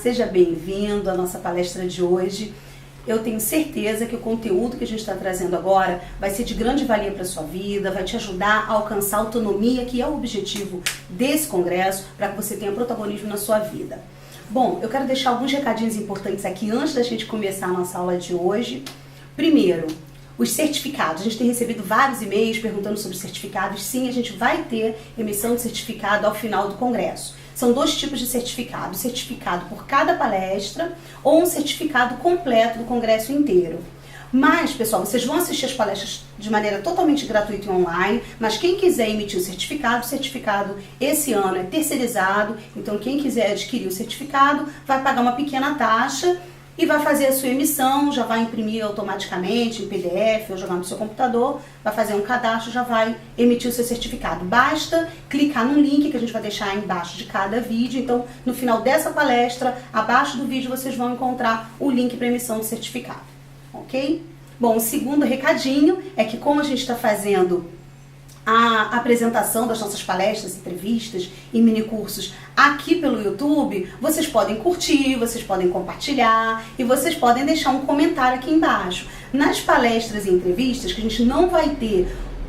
seja bem-vindo à nossa palestra de hoje. Eu tenho certeza que o conteúdo que a gente está trazendo agora vai ser de grande valia para a sua vida, vai te ajudar a alcançar a autonomia, que é o objetivo desse congresso, para que você tenha protagonismo na sua vida. Bom, eu quero deixar alguns recadinhos importantes aqui antes da gente começar a nossa aula de hoje. Primeiro, os certificados. A gente tem recebido vários e-mails perguntando sobre certificados. Sim, a gente vai ter emissão de certificado ao final do congresso. São dois tipos de certificado. Certificado por cada palestra ou um certificado completo do congresso inteiro. Mas, pessoal, vocês vão assistir as palestras de maneira totalmente gratuita e online, mas quem quiser emitir o certificado esse ano é terceirizado, então quem quiser adquirir o certificado vai pagar uma pequena taxa e vai fazer a sua emissão, já vai imprimir automaticamente em PDF ou jogar no seu computador, vai fazer um cadastro, já vai emitir o seu certificado. Basta clicar no link que a gente vai deixar embaixo de cada vídeo. Então, no final dessa palestra, abaixo do vídeo vocês vão encontrar o link para emissão do certificado, ok? Bom, o segundo recadinho é que como a gente está fazendo a apresentação das nossas palestras, entrevistas e minicursos aqui pelo YouTube, vocês podem curtir, vocês podem compartilhar e vocês podem deixar um comentário aqui embaixo. Nas palestras e entrevistas, que a gente não vai ter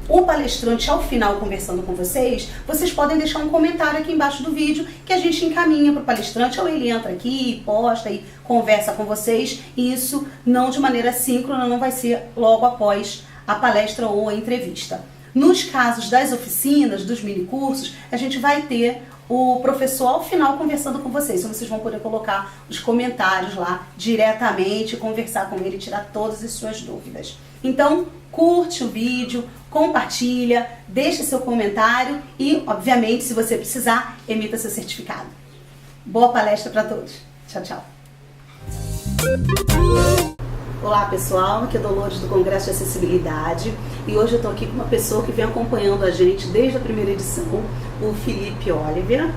o palestrante ao final conversando com vocês, vocês podem deixar um comentário aqui embaixo do vídeo que a gente encaminha para o palestrante, ou ele entra aqui, posta e conversa com vocês, e isso não de maneira síncrona, não vai ser logo após a palestra ou a entrevista. Nos casos das oficinas, dos minicursos, a gente vai ter o professor ao final conversando com vocês. Então vocês vão poder colocar os comentários lá diretamente, conversar com ele e tirar todas as suas dúvidas. Então, curte o vídeo, compartilha, deixa seu comentário e, obviamente, se você precisar, emita seu certificado. Boa palestra para todos. Tchau, tchau. Olá pessoal, aqui é Dolores do Congresso de Acessibilidade e hoje eu estou aqui com uma pessoa que vem acompanhando a gente desde a primeira edição, o Felipe Oliver.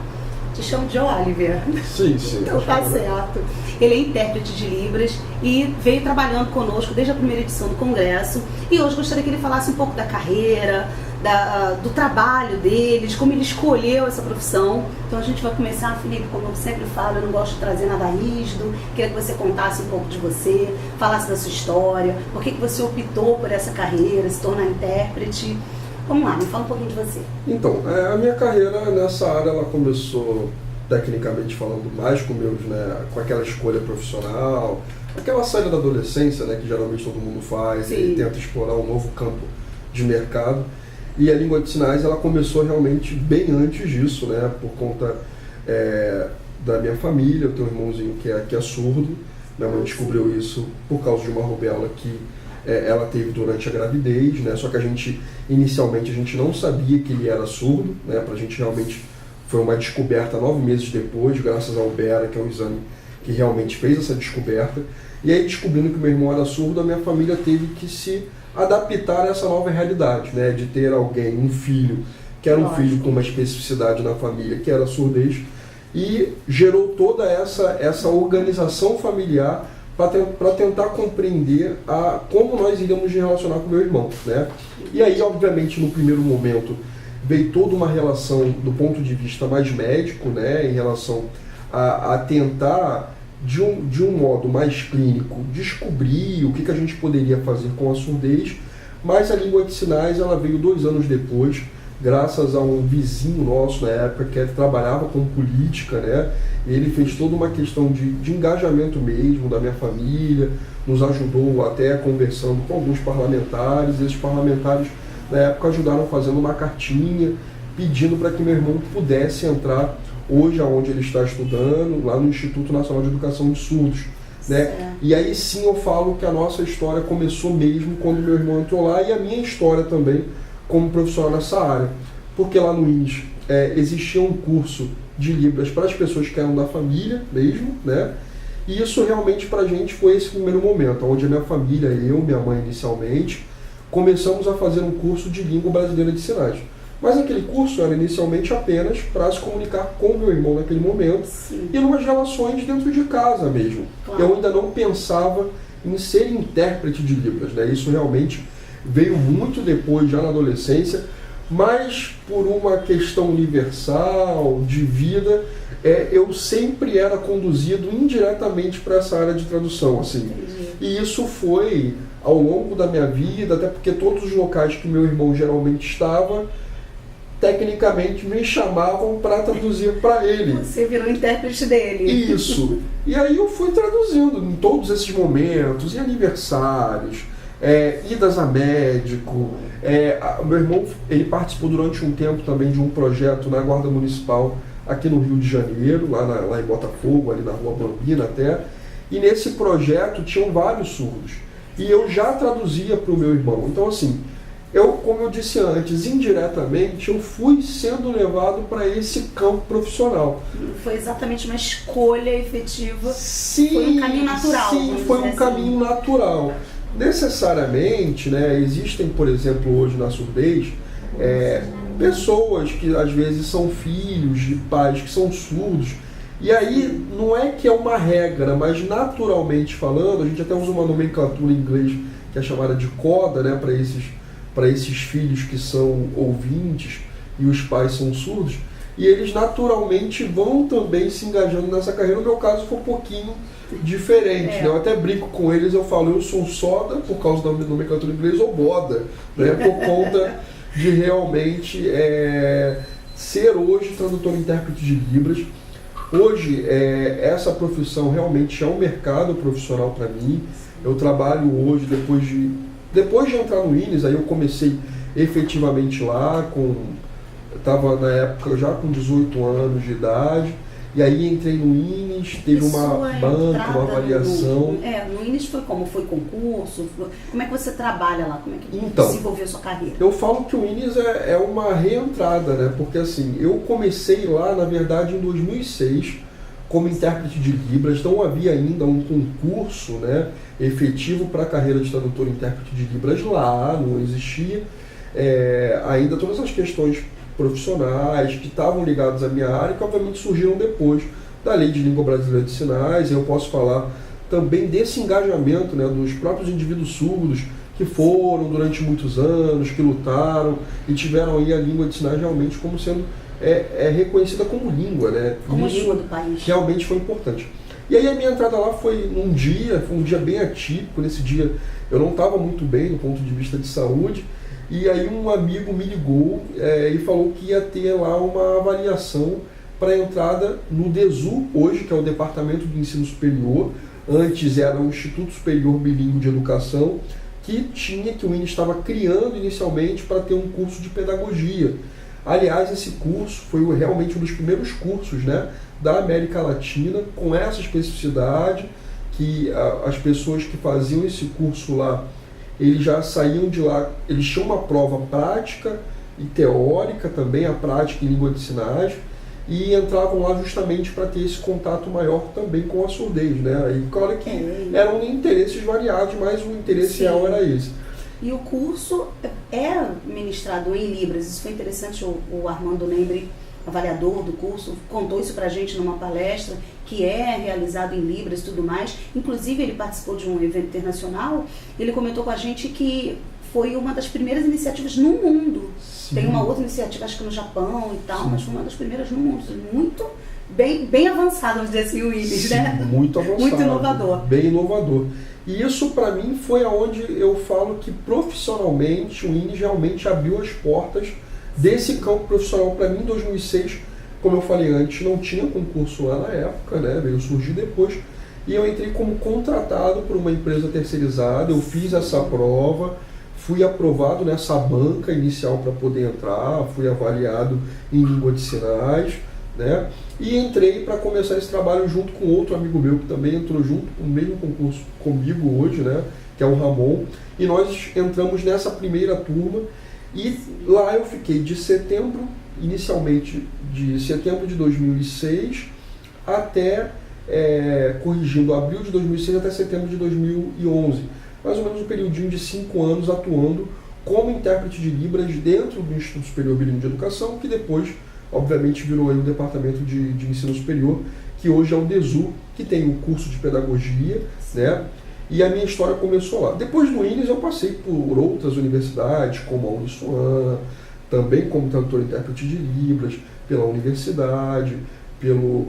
Te chamo de Oliver? Sim. Então tá certo. Ele é intérprete de Libras e veio trabalhando conosco desde a primeira edição do Congresso e hoje gostaria que ele falasse um pouco da carreira, do trabalho dele, de como ele escolheu essa profissão. Então a gente vai começar, Felipe, como eu sempre falo, eu não gosto de trazer nada rígido, queria que você contasse um pouco de você, falasse da sua história, por que você optou por essa carreira, se tornar intérprete. Vamos lá, me fala um pouquinho de você. Então, a minha carreira nessa área, ela começou, tecnicamente falando, mais com aquela escolha profissional, aquela saída da adolescência, né, que geralmente todo mundo faz. Sim. E tenta explorar um novo campo de mercado. E a língua de sinais, ela começou realmente bem antes disso, né, por conta da minha família. Eu tenho um irmãozinho que é surdo. Minha mãe descobriu isso por causa de uma rubéola que ela teve durante a gravidez, né? Só que inicialmente a gente não sabia que ele era surdo, né? Pra gente realmente foi uma descoberta 9 meses depois, graças ao Bera, que é um exame que realmente fez essa descoberta. E aí, descobrindo que meu irmão era surdo, a minha família teve que se adaptar a essa nova realidade, né? De ter alguém, um filho, que era um filho com uma especificidade na família, que era surdez, e gerou toda essa organização familiar para tentar compreender como nós iríamos nos relacionar com meu irmão, né? E aí, obviamente, no primeiro momento, veio toda uma relação do ponto de vista mais médico, né? Em relação a tentar, de um modo mais clínico, descobrir o que a gente poderia fazer com a surdez, mas a língua de sinais, ela veio 2 anos depois, graças a um vizinho nosso na época que trabalhava com política, né? Ele fez toda uma questão de engajamento mesmo da minha família, nos ajudou até conversando com alguns parlamentares. Esses parlamentares, na época, ajudaram fazendo uma cartinha, pedindo para que meu irmão pudesse entrar hoje aonde ele está estudando, lá no Instituto Nacional de Educação de Surdos, né? E aí sim eu falo que a nossa história começou mesmo quando meu irmão entrou lá, e a minha história também como profissional nessa área, porque lá no INS existia um curso de Libras para as pessoas que eram da família mesmo, né? E isso realmente para a gente foi esse primeiro momento, onde a minha família, eu, minha mãe inicialmente, começamos a fazer um curso de língua brasileira de sinais. Mas aquele curso era inicialmente apenas para se comunicar com o meu irmão naquele momento. Sim. E umas relações dentro de casa mesmo. Claro. Eu ainda não pensava em ser intérprete de Libras, né? Isso realmente veio muito depois, já na adolescência, mas por uma questão universal, de vida, eu sempre era conduzido indiretamente para essa área de tradução, assim. E isso foi ao longo da minha vida, até porque todos os locais que meu irmão geralmente estava, tecnicamente me chamavam para traduzir para ele. Você virou intérprete dele. Isso. E aí eu fui traduzindo em todos esses momentos, em aniversários, idas a médico. Meu irmão, ele participou durante um tempo também de um projeto na Guarda Municipal aqui no Rio de Janeiro, lá em Botafogo, ali na Rua Bambina até. E nesse projeto tinham vários surdos. E eu já traduzia para o meu irmão. Então, assim, como eu disse antes, indiretamente eu fui sendo levado para esse campo profissional. Foi exatamente uma escolha efetiva? Sim, foi um caminho natural? Sim, foi um caminho natural. Necessariamente, né, existem, por exemplo, hoje na surdez, pessoas que às vezes são filhos de pais que são surdos. E aí, não é que é uma regra, mas naturalmente falando, a gente até usa uma nomenclatura em inglês que é chamada de coda, né, para esses filhos que são ouvintes e os pais são surdos, e eles naturalmente vão também se engajando nessa carreira. No meu caso foi um pouquinho diferente, né? Eu até brinco com eles, eu falo, eu sou soda por causa da nomenclatura em inglês ou boda, né, por conta de realmente ser hoje tradutor e intérprete de Libras. Hoje, essa profissão realmente é um mercado profissional para mim. Eu trabalho hoje, depois de entrar no INES, aí eu comecei efetivamente lá, estava na época já com 18 anos de idade, e aí entrei no INES, teve uma banca, uma avaliação. No INES foi como? Foi concurso? Como é que você trabalha lá? Como é que desenvolveu a sua carreira? Eu falo que o INES é uma reentrada, né? Porque assim, eu comecei lá, na verdade, em 2006, como intérprete de Libras. Não havia ainda um concurso, né, efetivo para a carreira de tradutor e intérprete de Libras lá, não existia ainda todas as questões profissionais que estavam ligadas à minha área, que obviamente surgiram depois da Lei de Língua Brasileira de Sinais. Eu posso falar também desse engajamento, né, dos próprios indivíduos surdos que foram durante muitos anos, que lutaram e tiveram aí a língua de sinais realmente como sendo reconhecida como língua, né? Como língua do país. Realmente foi importante. E aí a minha entrada lá foi um dia bem atípico. Nesse dia eu não estava muito bem do ponto de vista de saúde, e aí um amigo me ligou e falou que ia ter lá uma avaliação para entrada no DESU, hoje, que é o Departamento de Ensino Superior. Antes era o Instituto Superior Bilíngue de Educação, que o INES estava criando inicialmente para ter um curso de pedagogia. Aliás, esse curso foi realmente um dos primeiros cursos, né, da América Latina com essa especificidade, que as pessoas que faziam esse curso lá, eles já saíam de lá, eles tinham uma prova prática e teórica também, a prática em língua de sinais, e entravam lá justamente para ter esse contato maior também com a surdez, né? E claro que eram interesses variados, mas o interesse real era esse. E o curso é ministrado em Libras. Isso foi interessante, o Armando Lembre, avaliador do curso, contou isso pra gente numa palestra, que é realizado em Libras e tudo mais. Inclusive, ele participou de um evento internacional, ele comentou com a gente que foi uma das primeiras iniciativas no mundo. Sim. Tem uma outra iniciativa, acho que no Japão e tal, sim, mas foi uma das primeiras no mundo. Muito bem avançado, vamos dizer assim, o INES, né? Muito avançado. Muito inovador. Bem inovador. E isso, para mim, foi aonde eu falo que profissionalmente o INES realmente abriu as portas desse campo profissional. Para mim, em 2006, como eu falei antes, não tinha concurso lá na época, né? Veio surgir depois. E eu entrei como contratado por uma empresa terceirizada, eu fiz essa prova, fui aprovado nessa banca inicial para poder entrar, fui avaliado em língua de sinais, né? E entrei para começar esse trabalho junto com outro amigo meu que também entrou junto no mesmo concurso comigo hoje, né? Que é o Ramon, e nós entramos nessa primeira turma, e lá eu fiquei de setembro, inicialmente de setembro de 2006 até, corrigindo, abril de 2006 até setembro de 2011, mais ou menos um periodinho de 5 anos atuando como intérprete de Libras dentro do Instituto Superior Bilíngue de Educação, que depois obviamente virou aí o Departamento de Ensino Superior, que hoje é o DESU, que tem o curso de pedagogia, né? E a minha história começou lá. Depois do INES eu passei por outras universidades, como a Uniswan, também como tradutor e intérprete de Libras, pela universidade,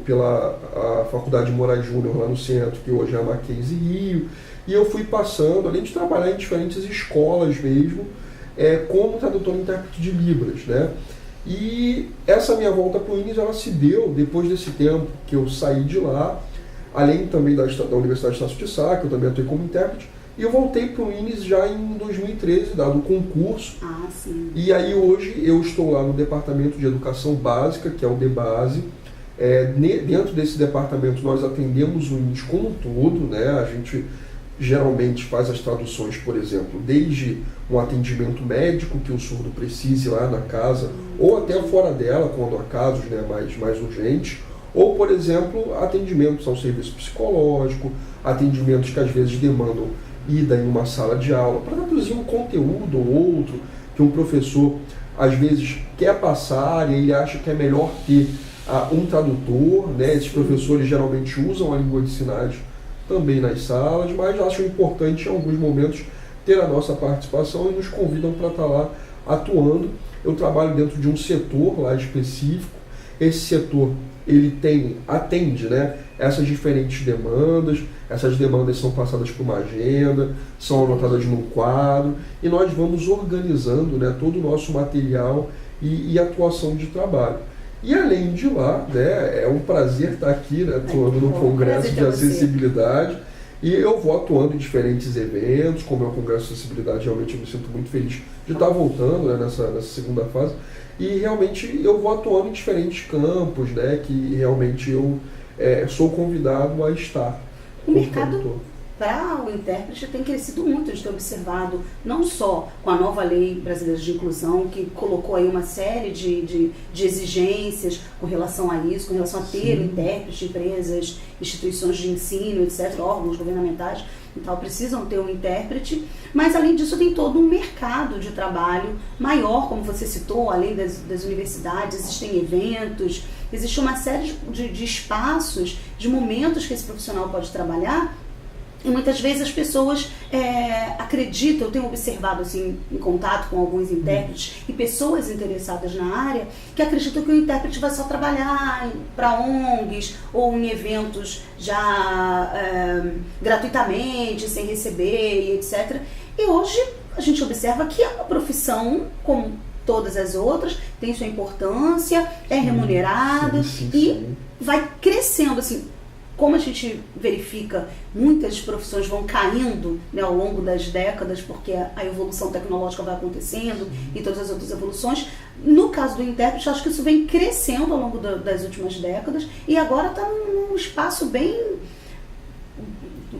pela a Faculdade Moraes Júnior lá no centro, que hoje é a Mackenzie Rio, e eu fui passando, além de trabalhar em diferentes escolas mesmo, como tradutor e intérprete de Libras, né? E essa minha volta para o INES, ela se deu depois desse tempo que eu saí de lá, além também da Universidade de Estácio de Sá, que eu também atuei como intérprete, e eu voltei para o INES já em 2013, dado o concurso. Ah, sim. E aí hoje eu estou lá no Departamento de Educação Básica, que é o DEBASE. Dentro desse departamento nós atendemos o INES como um todo, né? A gente geralmente faz as traduções, por exemplo, desde um atendimento médico que o surdo precise lá na casa, ou até fora dela, quando há casos, né, mais urgentes, ou, por exemplo, atendimentos ao serviço psicológico, atendimentos que às vezes demandam ida em uma sala de aula para traduzir um conteúdo ou outro que um professor às vezes quer passar e ele acha que é melhor ter um tradutor, né? Esses professores geralmente usam a língua de sinais também nas salas, mas acham importante em alguns momentos ter a nossa participação e nos convidam para estar lá atuando. Eu trabalho dentro de um setor lá específico. Esse setor ele atende, né, essas diferentes demandas. Essas demandas são passadas por uma agenda, são anotadas num quadro e nós vamos organizando, né, todo o nosso material e atuação de trabalho. E além de lá, né, é um prazer estar aqui, né, atuando no Congresso de Acessibilidade. E eu vou atuando em diferentes eventos, como é o Congresso de Acessibilidade, realmente eu me sinto muito feliz de estar voltando, né, nessa segunda fase. E realmente eu vou atuando em diferentes campos, né, que realmente eu sou convidado a estar. O mercado para o intérprete tem crescido muito, a gente tem observado, não só com a nova lei brasileira de inclusão, que colocou aí uma série de exigências com relação a isso, com relação a ter intérprete, empresas, instituições de ensino, etc., órgãos governamentais e tal, precisam ter um intérprete, mas além disso tem todo um mercado de trabalho maior, como você citou, além das universidades, existem eventos, existe uma série de espaços, de momentos que esse profissional pode trabalhar. E muitas vezes as pessoas acreditam, eu tenho observado assim, em contato com alguns intérpretes e pessoas interessadas na área, que acreditam que o intérprete vai só trabalhar para ONGs ou em eventos já gratuitamente, sem receber e etc. E hoje a gente observa que é uma profissão como todas as outras, tem sua importância, é remunerada e vai crescendo assim. Como a gente verifica, muitas profissões vão caindo, né, ao longo das décadas, porque a evolução tecnológica vai acontecendo e todas as outras evoluções. No caso do intérprete, acho que isso vem crescendo ao longo das últimas décadas e agora está num espaço bem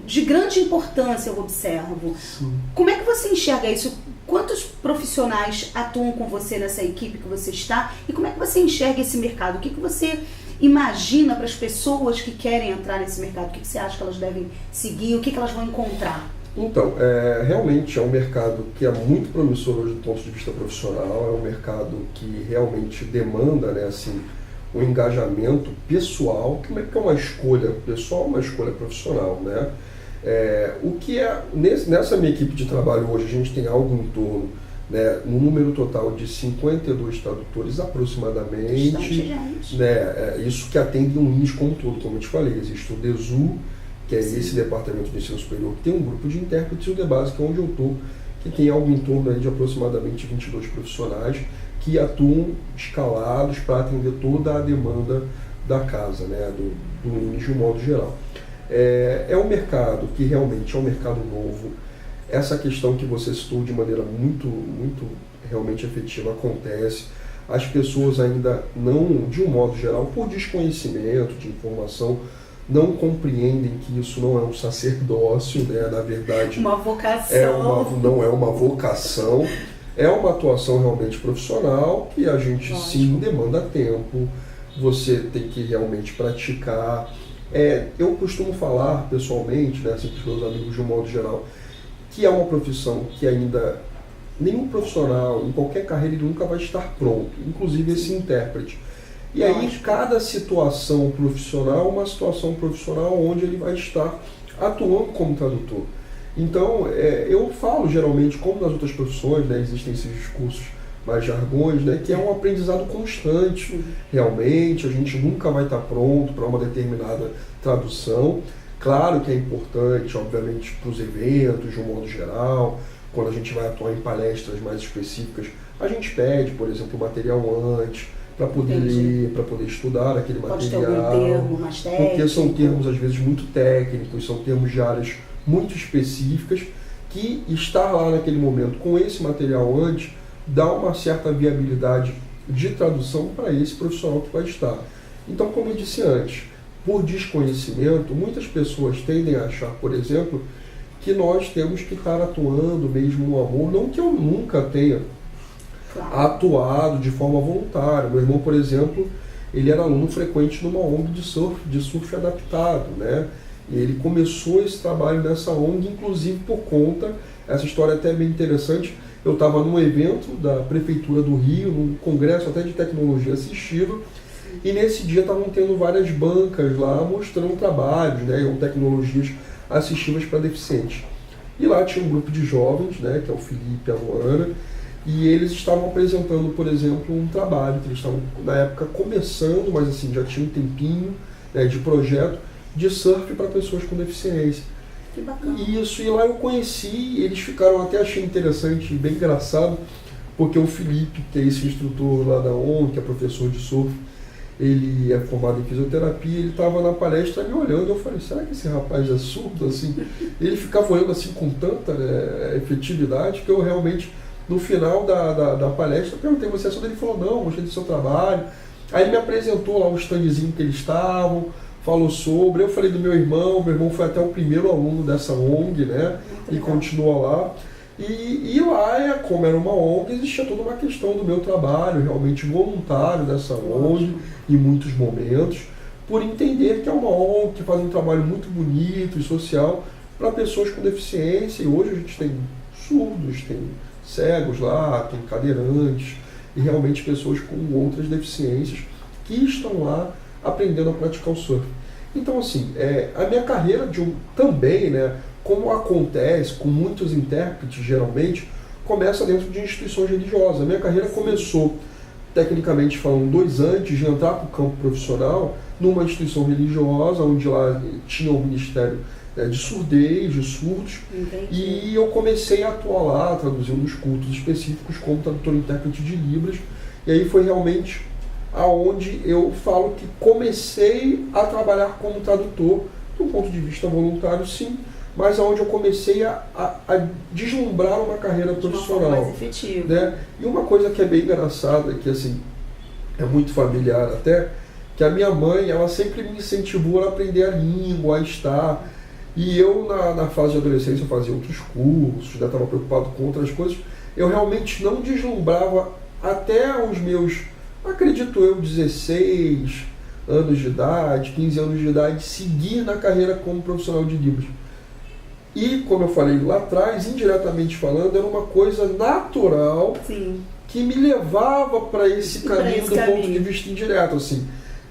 de grande importância, eu observo. Como é que você enxerga isso? Quantos profissionais atuam com você nessa equipe que você está? E como é que você enxerga esse mercado? O que você imagina para as pessoas que querem entrar nesse mercado? O que você acha que elas devem seguir? O que elas vão encontrar? Então, realmente é um mercado que é muito promissor hoje do ponto de vista profissional, é um mercado que realmente demanda, né, assim, um engajamento pessoal, que é uma escolha pessoal, uma escolha profissional, né? O que nessa minha equipe de trabalho hoje, a gente tem algo em torno, né, um número total de 52 tradutores aproximadamente, né, isso que atende um INES como um todo, como eu te falei. Existe o DESU, que é esse departamento de ensino superior, que tem um grupo de intérpretes, e o DEBASE, que é onde eu estou, que tem algo em torno aí de aproximadamente 22 profissionais que atuam escalados para atender toda a demanda da casa, né, do INES de um modo geral. É um mercado que realmente é um mercado novo. Essa questão que você citou de maneira muito, muito realmente efetiva acontece. As pessoas ainda não, de um modo geral, por desconhecimento de informação, não compreendem que isso não é um sacerdócio, né? Na verdade, uma vocação. Não é uma vocação, é uma atuação realmente profissional que a gente sim demanda tempo, você tem que realmente praticar. Eu costumo falar pessoalmente, né, assim, para os meus amigos de um modo geral, que é uma profissão que ainda nenhum profissional, em qualquer carreira, ele nunca vai estar pronto, inclusive esse intérprete. E aí cada situação profissional é uma situação profissional onde ele vai estar atuando como tradutor. Então, eu falo geralmente, como nas outras profissões, né, existem esses cursos mais jargões, né? Que é um aprendizado constante, realmente, a gente nunca vai estar pronto para uma determinada tradução. Claro que é importante, obviamente, para os eventos, de um modo geral, quando a gente vai atuar em palestras mais específicas, a gente pede, por exemplo, o material antes, para poder ler, para poder estudar aquele Pode material. ter algum termo mais técnico. Porque são termos, às vezes, muito técnicos, são termos de áreas muito específicas, que estar lá naquele momento com esse material antes dá uma certa viabilidade de tradução para esse profissional que vai estar. Então, como eu disse antes, por desconhecimento, muitas pessoas tendem a achar, por exemplo, que nós temos que estar atuando mesmo no amor, não que eu nunca tenha atuado de forma voluntária. Meu irmão, por exemplo, ele era aluno frequente numa ONG de surf adaptado, né? E ele começou esse trabalho nessa ONG, inclusive por conta, essa história é até bem interessante, eu estava num evento da Prefeitura do Rio, num congresso até de tecnologia assistiva, e nesse dia estavam tendo várias bancas lá mostrando trabalhos, né, ou tecnologias assistivas para deficientes. E lá tinha um grupo de jovens, né, que é o Felipe e a Luana, e eles estavam apresentando, por exemplo, um trabalho que eles estavam, na época, começando, mas assim, já tinha um tempinho, né, de projeto, de surf para pessoas com deficiência. Que bacana. Isso, e lá eu conheci, eles ficaram, até achei interessante e bem engraçado, porque o Felipe, que é esse instrutor lá da ONG, que é professor de surf, ele é formado em fisioterapia, ele estava na palestra me olhando, eu falei, será que esse rapaz é surdo? Assim, ele ficava olhando assim com tanta efetividade que eu realmente, no final da palestra, perguntei, você é surdo? Ele falou, não, gostei do seu trabalho. Aí ele me apresentou lá o standzinho que eles estavam, falou sobre, eu falei do meu irmão foi até o primeiro aluno dessa ONG, né, e continua lá. E lá, como era uma ONG, existia toda uma questão do meu trabalho, realmente voluntário dessa ONG, em muitos momentos, por entender que é uma ONG que faz um trabalho muito bonito e social para pessoas com deficiência, e hoje a gente tem surdos, tem cegos lá, tem cadeirantes, e realmente pessoas com outras deficiências que estão lá aprendendo a praticar o surf. Então, assim, a minha carreira também, né, como acontece com muitos intérpretes, geralmente, começa dentro de instituições religiosas. A minha carreira começou, tecnicamente falando, 2 anos antes de entrar para o campo profissional, numa instituição religiosa, onde lá tinha um ministério de surdez, de surdos. Entendi. E eu comecei a atuar lá, traduzindo os cultos específicos como tradutor e intérprete de Libras, e aí foi realmente aonde eu falo que comecei a trabalhar como tradutor, do ponto de vista voluntário, sim, mas aonde eu comecei a deslumbrar uma carreira profissional. De uma forma mais efetiva. Né? E uma coisa que é bem engraçada, que assim, é muito familiar até, que a minha mãe, ela sempre me incentivou a aprender a língua, a estar, e eu na fase de adolescência eu fazia outros cursos, já estava preocupado com outras coisas, eu realmente não deslumbrava até os meus, acredito eu, 16 anos de idade, 15 anos de idade, seguir na carreira como profissional de Libras. E, como eu falei lá atrás, indiretamente falando, era uma coisa natural. Sim. Que me levava para esse caminho do ponto de vista indireto, assim.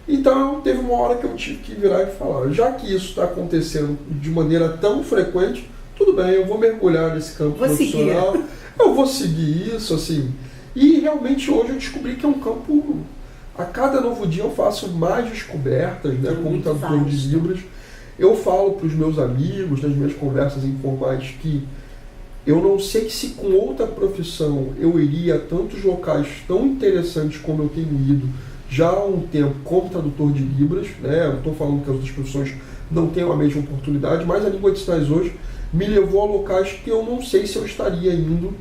Então, teve uma hora que eu tive que virar e falar, já que isso está acontecendo de maneira tão frequente, tudo bem, eu vou mergulhar nesse campo profissional, eu vou seguir isso, assim. E realmente hoje eu descobri que é um campo, a cada novo dia eu faço mais descobertas, né, como tradutor de Libras. Eu falo para os meus amigos, nas minhas conversas informais, que eu não sei se com outra profissão eu iria a tantos locais tão interessantes como eu tenho ido já há um tempo como tradutor de Libras, né? Eu não estou falando que as outras profissões não tenham a mesma oportunidade, mas a língua de sinais hoje me levou a locais que eu não sei se eu estaria indo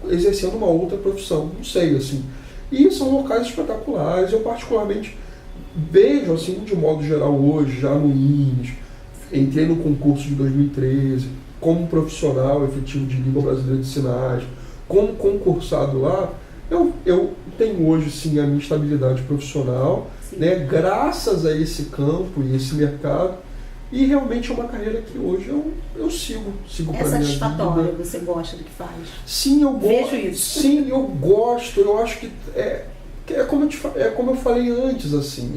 exercendo uma outra profissão, não sei, assim. E são locais espetaculares, eu particularmente vejo, assim, de modo geral hoje, já no INES, entrei no concurso de 2013, como profissional efetivo de língua brasileira de sinais, como concursado lá, eu tenho hoje sim a minha estabilidade profissional, né, graças a esse campo e esse mercado, e realmente é uma carreira que hoje eu sigo para minha vida. É satisfatória, você gosta do que faz? Sim, eu gosto. Vejo isso. Sim, eu gosto, eu acho que como eu falei antes, assim,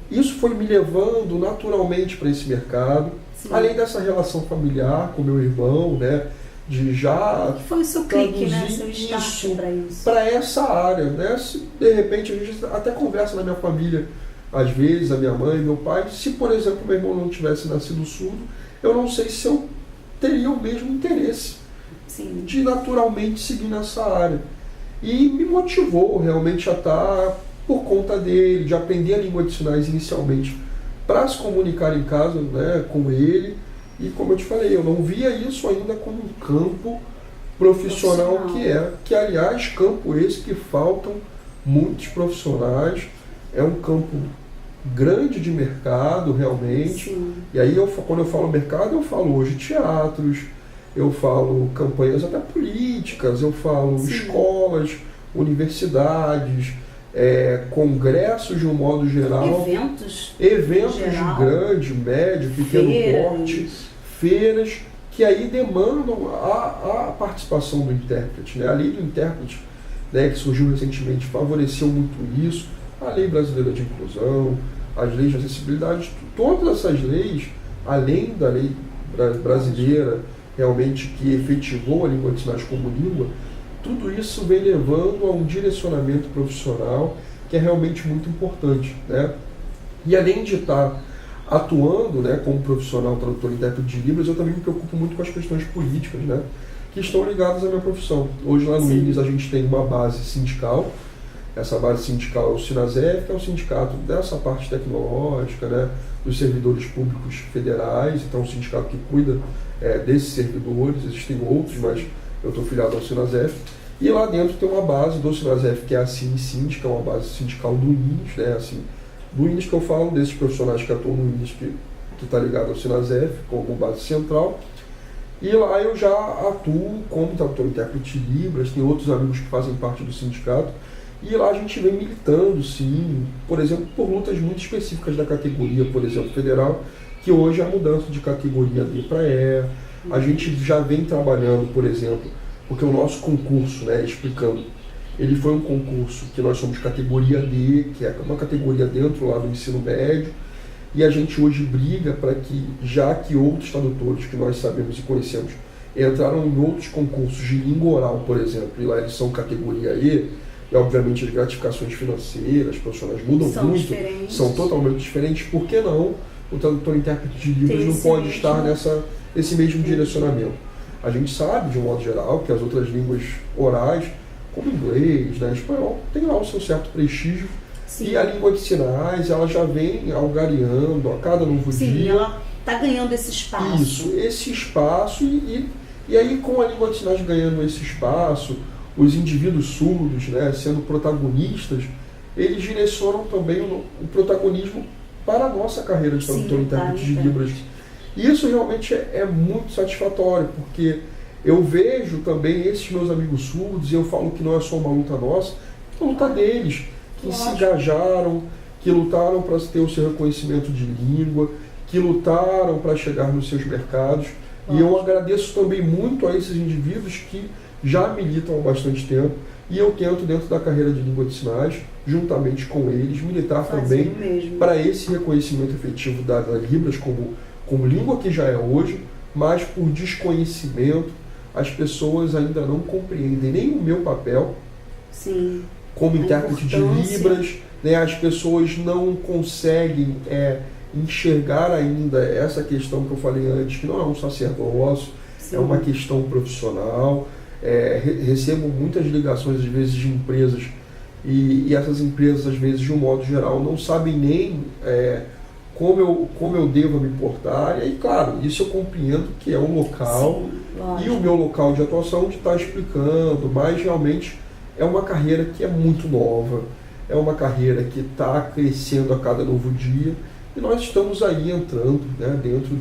isso foi me levando naturalmente para esse mercado. Sim. Além dessa relação familiar com meu irmão, né, de já que foi o seu clique, né? Seu isso para isso. Para essa área, né? Se, de repente, a gente até conversa na minha família, às vezes, a minha mãe, meu pai, se, por exemplo, meu irmão não tivesse nascido surdo, eu não sei se eu teria o mesmo interesse Sim. de naturalmente seguir nessa área. E me motivou realmente a estar por conta dele, de aprender a língua de sinais inicialmente para se comunicar em casa, né, com ele. E como eu te falei, eu não via isso ainda como um campo profissional que aliás, campo esse que faltam muitos profissionais. É um campo grande de mercado, realmente. Sim. E aí, quando eu falo mercado, eu falo hoje teatros, eu falo campanhas até políticas, eu falo Sim. escolas, universidades, congressos de um modo geral. Eventos de grande, médio, pequeno porte, feiras, que aí demandam a participação do intérprete. Né? A lei do intérprete, né, que surgiu recentemente, favoreceu muito isso. A Lei Brasileira de Inclusão, as leis de acessibilidade, todas essas leis, além da lei brasileira, realmente que efetivou a língua de sinais como língua, tudo isso vem levando a um direcionamento profissional que é realmente muito importante. Né? E além de estar atuando, né, como profissional tradutor e intérprete de Libras, eu também me preocupo muito com as questões políticas, né, que estão ligadas à minha profissão. Hoje lá no INES a gente tem uma base sindical. Essa base sindical é o Sinasef, que é o sindicato dessa parte tecnológica, né, dos servidores públicos federais. Então, é um sindicato que cuida desses servidores. Existem outros, mas eu estou filiado ao Sinasef. E lá dentro tem uma base do Sinasef, que é a CineSind, que é uma base sindical do INES, né, assim, do INES que eu falo, desses profissionais que atuam no INES, que está ligado ao Sinasef, como base central. E lá eu já atuo como tradutor intérprete de Libras, tem outros amigos que fazem parte do sindicato. E lá a gente vem militando, sim, por exemplo, por lutas muito específicas da categoria, por exemplo, federal, que hoje é a mudança de categoria D para E. A gente já vem trabalhando, por exemplo, porque o nosso concurso, né, explicando, ele foi um concurso que nós somos categoria D, que é uma categoria dentro lá do ensino médio, e a gente hoje briga para que, já que outros tradutores que nós sabemos e conhecemos entraram em outros concursos de língua oral, por exemplo, e lá eles são categoria E, e obviamente as gratificações financeiras, profissionais mudam muito, são totalmente diferentes. Por que não o tradutor intérprete de Libras não pode estar nesse mesmo direcionamento? A gente sabe, de um modo geral, que as outras línguas orais, como inglês, né, espanhol, tem lá o seu certo prestígio. Sim. E a língua de sinais, ela já vem algareando a cada novo dia. Sim, ela está ganhando esse espaço. Isso, esse espaço. E aí, com a língua de sinais ganhando esse espaço, os indivíduos surdos, né, sendo protagonistas, eles direcionam também o protagonismo para a nossa carreira de tradutor e intérprete de Libras. E isso realmente é muito satisfatório, porque eu vejo também esses meus amigos surdos, e eu falo que não é só uma luta nossa, é uma luta deles, que se engajaram, que lutaram para ter o seu reconhecimento de língua, que lutaram para chegar nos seus mercados. E eu agradeço também muito a esses indivíduos que já militam há bastante tempo, e eu tento, dentro da carreira de língua de sinais, juntamente com eles, militar também para esse reconhecimento efetivo da Libras como língua que já é hoje, mas por desconhecimento as pessoas ainda não compreendem nem o meu papel como intérprete de Libras, né? As pessoas não conseguem enxergar ainda essa questão que eu falei antes, que não é um sacerdócio, é uma questão profissional. Recebo muitas ligações, às vezes, de empresas, e essas empresas, às vezes, de um modo geral, não sabem nem como eu devo me portar. E aí, claro, isso eu compreendo que é um local, e o meu local de atuação de estar explicando, mas realmente é uma carreira que é muito nova, é uma carreira que está crescendo a cada novo dia, e nós estamos aí entrando, né, dentro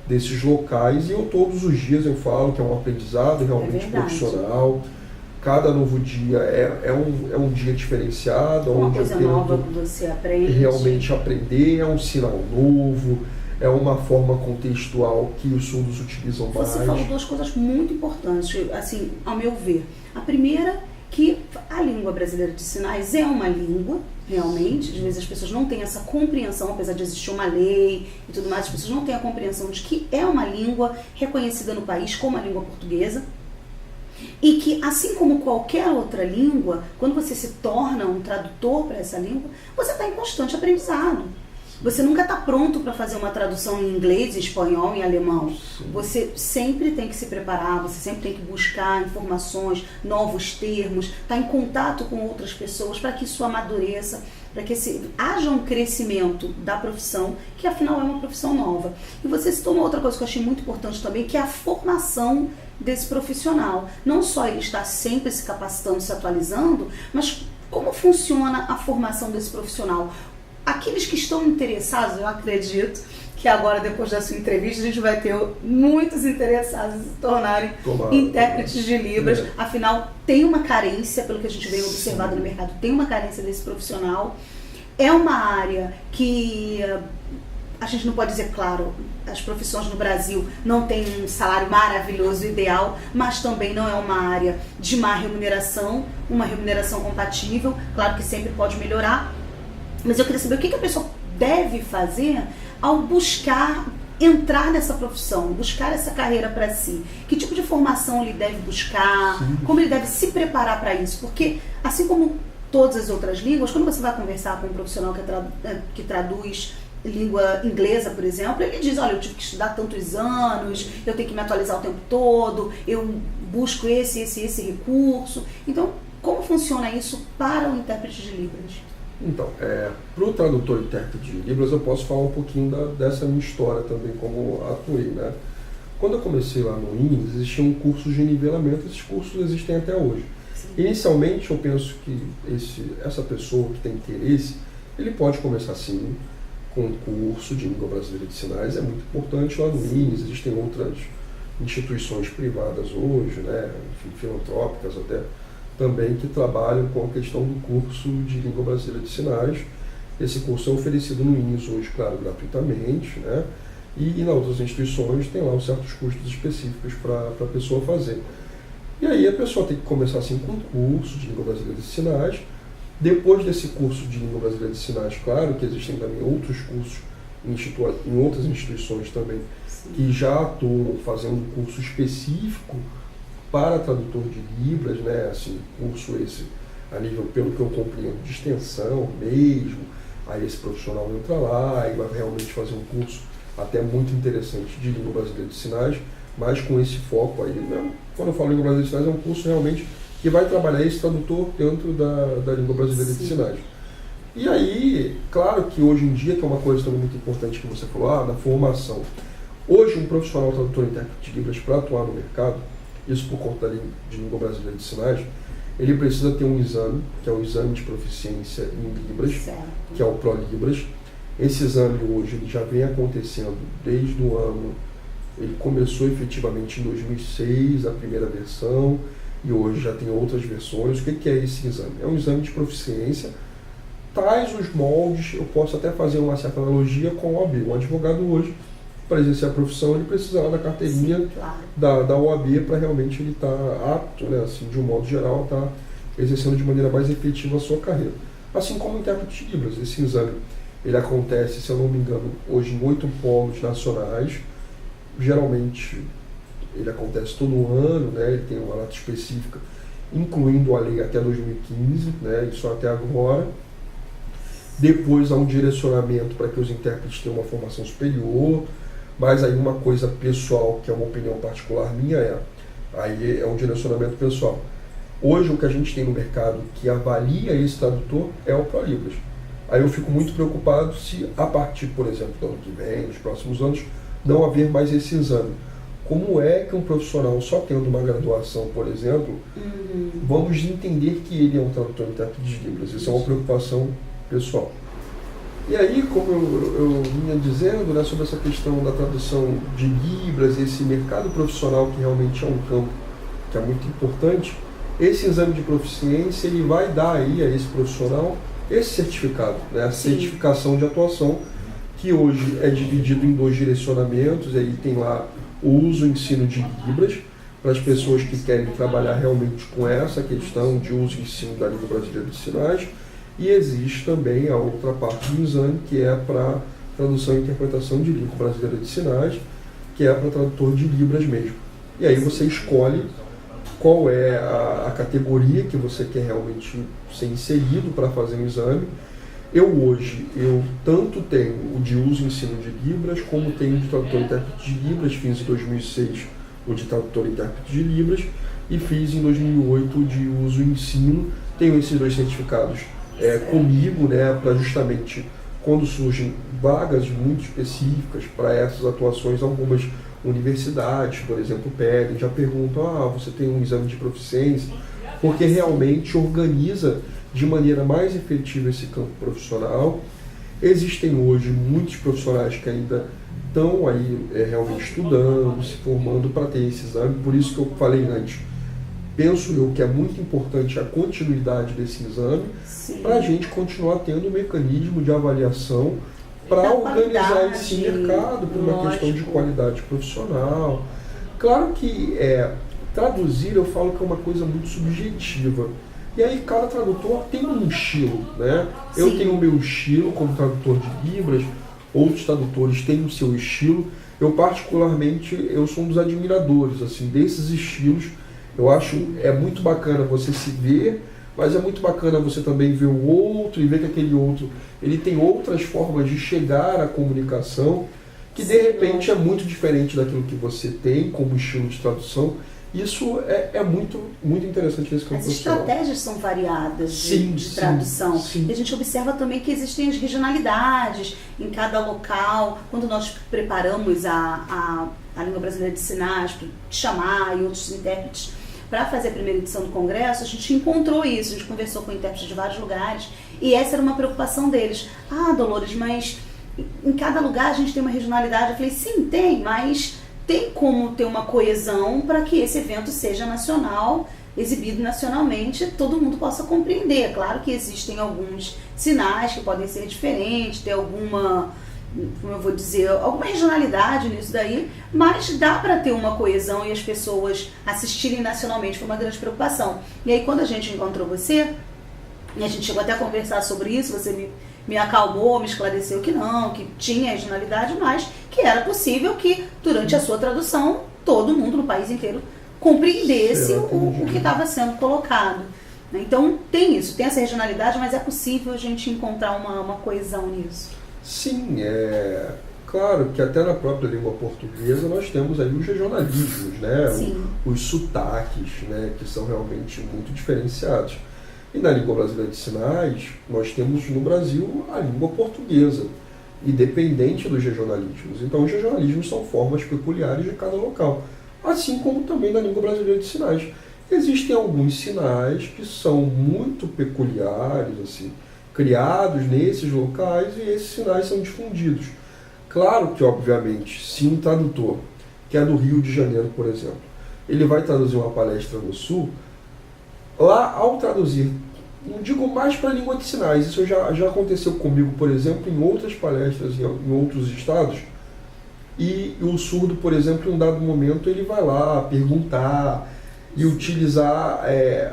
desses locais, e eu todos os dias eu falo que é um aprendizado realmente profissional. Cada novo dia é um dia diferenciado, uma onde coisa eu tento nova que você aprende. Realmente aprender, é um sinal novo, é uma forma contextual que os surdos utilizam mais. Você falou duas coisas muito importantes, assim, ao meu ver. A primeira, que A língua brasileira de sinais é uma língua, realmente. Às vezes as pessoas não têm essa compreensão, apesar de existir uma lei e tudo mais, as pessoas não têm a compreensão de que é uma língua reconhecida no país como a língua portuguesa. E que, assim como qualquer outra língua, quando você se torna um tradutor para essa língua, você está em constante aprendizado. Você nunca está pronto para fazer uma tradução em inglês, em espanhol, em alemão. Sim. Você sempre tem que se preparar, você sempre tem que buscar informações, novos termos, estar em contato com outras pessoas para que isso amadureça, para que haja um crescimento da profissão, que afinal é uma profissão nova. E você citou uma outra coisa que eu achei muito importante também, que é a formação desse profissional. Não só ele estar sempre se capacitando, se atualizando, mas como funciona a formação desse profissional. Aqueles que estão interessados, eu acredito que agora, depois da sua entrevista, a gente vai ter muitos interessados em se tornarem intérpretes de Libras. Afinal, tem uma carência, pelo que a gente veio observado no mercado, tem uma carência desse profissional. É uma área que a gente não pode dizer, claro, as profissões no Brasil não têm um salário maravilhoso, ideal, mas também não é uma área de má remuneração, uma remuneração compatível. Claro que sempre pode melhorar. Mas eu queria saber o que a pessoa deve fazer ao buscar entrar nessa profissão, buscar essa carreira para si. Que tipo de formação ele deve buscar, como ele deve se preparar para isso. Porque, assim como todas as outras línguas, quando você vai conversar com um profissional que traduz língua inglesa, por exemplo, ele diz, olha, eu tive que estudar tantos anos, eu tenho que me atualizar o tempo todo, eu busco esse recurso. Então, como funciona isso para o intérprete de Libras? Então, para o tradutor e intérprete de Libras, eu posso falar um pouquinho dessa minha história também, como atuei, né? Quando eu comecei lá no INES, existiam cursos de nivelamento, esses cursos existem até hoje. Sim. Inicialmente, eu penso que essa pessoa que tem interesse, ele pode começar sim com um curso de língua brasileira de sinais, é muito importante lá no INES, existem outras instituições privadas hoje, né? Enfim, filantrópicas até, também que trabalham com a questão do curso de língua brasileira de sinais. Esse curso é oferecido no INES hoje, claro, gratuitamente, né? E nas outras instituições tem lá uns certos custos específicos para a pessoa fazer. E aí a pessoa tem que começar assim com um curso de língua brasileira de sinais. Depois desse curso de língua brasileira de sinais, claro que existem também outros cursos em outras instituições também, que já atuam fazendo um curso específico para tradutor de Libras, né? Assim, curso esse a nível, pelo que eu compreendo, de extensão mesmo. Aí esse profissional entra lá e vai realmente fazer um curso até muito interessante de língua brasileira de sinais, mas com esse foco aí, né? Quando eu falo língua brasileira de sinais, é um curso realmente que vai trabalhar esse tradutor dentro da língua brasileira de sinais. E aí, claro que hoje em dia, que é uma coisa também muito importante que você falou, da formação. Hoje, um profissional tradutor e intérprete de Libras, para atuar no mercado, isso por conta de língua brasileira de sinais, ele precisa ter um exame, que é o exame de proficiência em Libras, que é o ProLibras. Esse exame hoje ele já vem acontecendo desde o ano, ele começou efetivamente em 2006, a primeira versão, e hoje já tem outras versões. O que é esse exame? É um exame de proficiência, traz os moldes, eu posso até fazer uma certa analogia com o OAB. Um advogado hoje, para exercer a profissão, ele precisa lá da carteirinha da OAB para realmente ele estar apto, né, assim, de um modo geral, estar exercendo de maneira mais efetiva a sua carreira. Assim como o intérprete de Libras, esse exame ele acontece, se eu não me engano, hoje em 8 polos nacionais. Geralmente ele acontece todo ano, né, ele tem uma data específica, incluindo a lei até 2015, né, isso até agora. Depois há um direcionamento para que os intérpretes tenham uma formação superior. Mas aí uma coisa pessoal, que é uma opinião particular minha, aí é um direcionamento pessoal. Hoje o que a gente tem no mercado que avalia esse tradutor é o ProLibras. Aí eu fico muito preocupado se a partir, por exemplo, do ano que vem, nos próximos anos, não haver mais esse exame. Como é que um profissional, só tendo uma graduação, por exemplo, vamos entender que ele é um tradutor e intérprete de Libras? Isso é uma preocupação pessoal. E aí, como eu vinha dizendo, né, sobre essa questão da tradução de Libras, esse mercado profissional que realmente é um campo que é muito importante, esse exame de proficiência ele vai dar aí a esse profissional esse certificado, né, a certificação de atuação, que hoje é dividido em 2 direcionamentos. Aí tem lá o uso e ensino de Libras, para as pessoas que querem trabalhar realmente com essa questão de uso e ensino da língua brasileira de sinais, e existe também a outra parte do exame, que é para tradução e interpretação de língua brasileira de sinais, que é para tradutor de Libras mesmo. E aí você escolhe qual é a categoria que você quer realmente ser inserido para fazer um exame. Hoje, eu tanto tenho o de uso e ensino de Libras, como tenho o de tradutor e intérprete de Libras, fiz em 2006 o de tradutor e intérprete de Libras, e fiz em 2008 o de uso e ensino. Tenho esses 2 certificados comigo, né, para justamente quando surgem vagas muito específicas para essas atuações, algumas universidades, por exemplo, pedem, já perguntam, você tem um exame de proficiência, porque realmente organiza de maneira mais efetiva esse campo profissional. Existem hoje muitos profissionais que ainda estão aí realmente estudando, se formando para ter esse exame, por isso que eu falei antes, penso eu que é muito importante a continuidade desse exame, para a gente continuar tendo um mecanismo de avaliação para organizar esse mercado por uma questão de qualidade profissional. Claro que traduzir, eu falo que é uma coisa muito subjetiva. E aí cada tradutor tem um estilo, né? Eu tenho o meu estilo como tradutor de Libras, outros tradutores têm o seu estilo. Eu particularmente, eu sou um dos admiradores assim, desses estilos. Eu acho muito bacana você se ver, mas é muito bacana você também ver o outro e ver que aquele outro ele tem outras formas de chegar à comunicação que de repente é muito diferente daquilo que você tem como estilo de tradução. Isso é muito, muito interessante nesse campo profissional. As estratégias são variadas de tradução. Sim. E a gente observa também que existem as regionalidades em cada local. Quando nós preparamos a língua brasileira de sinais para chamar e outros intérpretes para fazer a primeira edição do congresso, a gente encontrou isso, a gente conversou com intérpretes de vários lugares e essa era uma preocupação deles. Dolores, mas em cada lugar a gente tem uma regionalidade. Eu falei, sim, tem, mas tem como ter uma coesão para que esse evento seja nacional, exibido nacionalmente, todo mundo possa compreender. Claro que existem alguns sinais que podem ser diferentes, ter alguma, como eu vou dizer, alguma regionalidade nisso daí, mas dá para ter uma coesão e as pessoas assistirem nacionalmente, foi uma grande preocupação. E aí quando a gente encontrou você, e a gente chegou até a conversar sobre isso, você me acalmou, me esclareceu que não, que tinha regionalidade, mas que era possível que durante a sua tradução todo mundo no país inteiro compreendesse o que estava sendo colocado. Então tem isso, tem essa regionalidade, mas é possível a gente encontrar uma coesão nisso. Sim, claro que até na própria língua portuguesa nós temos aí os regionalismos, né? Os sotaques, né? Que são realmente muito diferenciados. E na língua brasileira de sinais, nós temos no Brasil a língua portuguesa, independente dos regionalismos. Então os regionalismos são formas peculiares de cada local, assim como também na língua brasileira de sinais. Existem alguns sinais que são muito peculiares, assim, criados nesses locais, e esses sinais são difundidos. Claro que, obviamente, se um tradutor, que é do Rio de Janeiro, por exemplo, ele vai traduzir uma palestra no Sul, lá, ao traduzir, não digo mais para a língua de sinais, isso já aconteceu comigo, por exemplo, em outras palestras em outros estados, e o surdo, por exemplo, em um dado momento, ele vai lá perguntar e utilizar,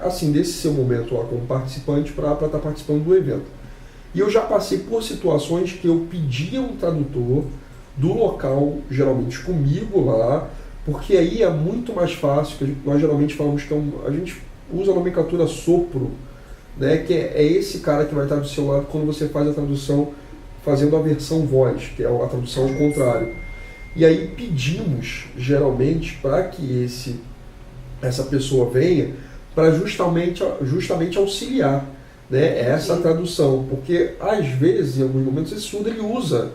assim, desse seu momento lá como participante para estar participando do evento. E eu já passei por situações que eu pedia um tradutor do local, geralmente comigo lá, porque aí é muito mais fácil, que nós geralmente falamos que a gente usa a nomenclatura sopro, né, que é esse cara que vai estar do seu lado quando você faz a tradução, fazendo a versão voz, que é a tradução ao contrário. E aí pedimos, geralmente, para que essa pessoa venha para justamente auxiliar, né, essa tradução, porque às vezes, em alguns momentos, esse surdo ele usa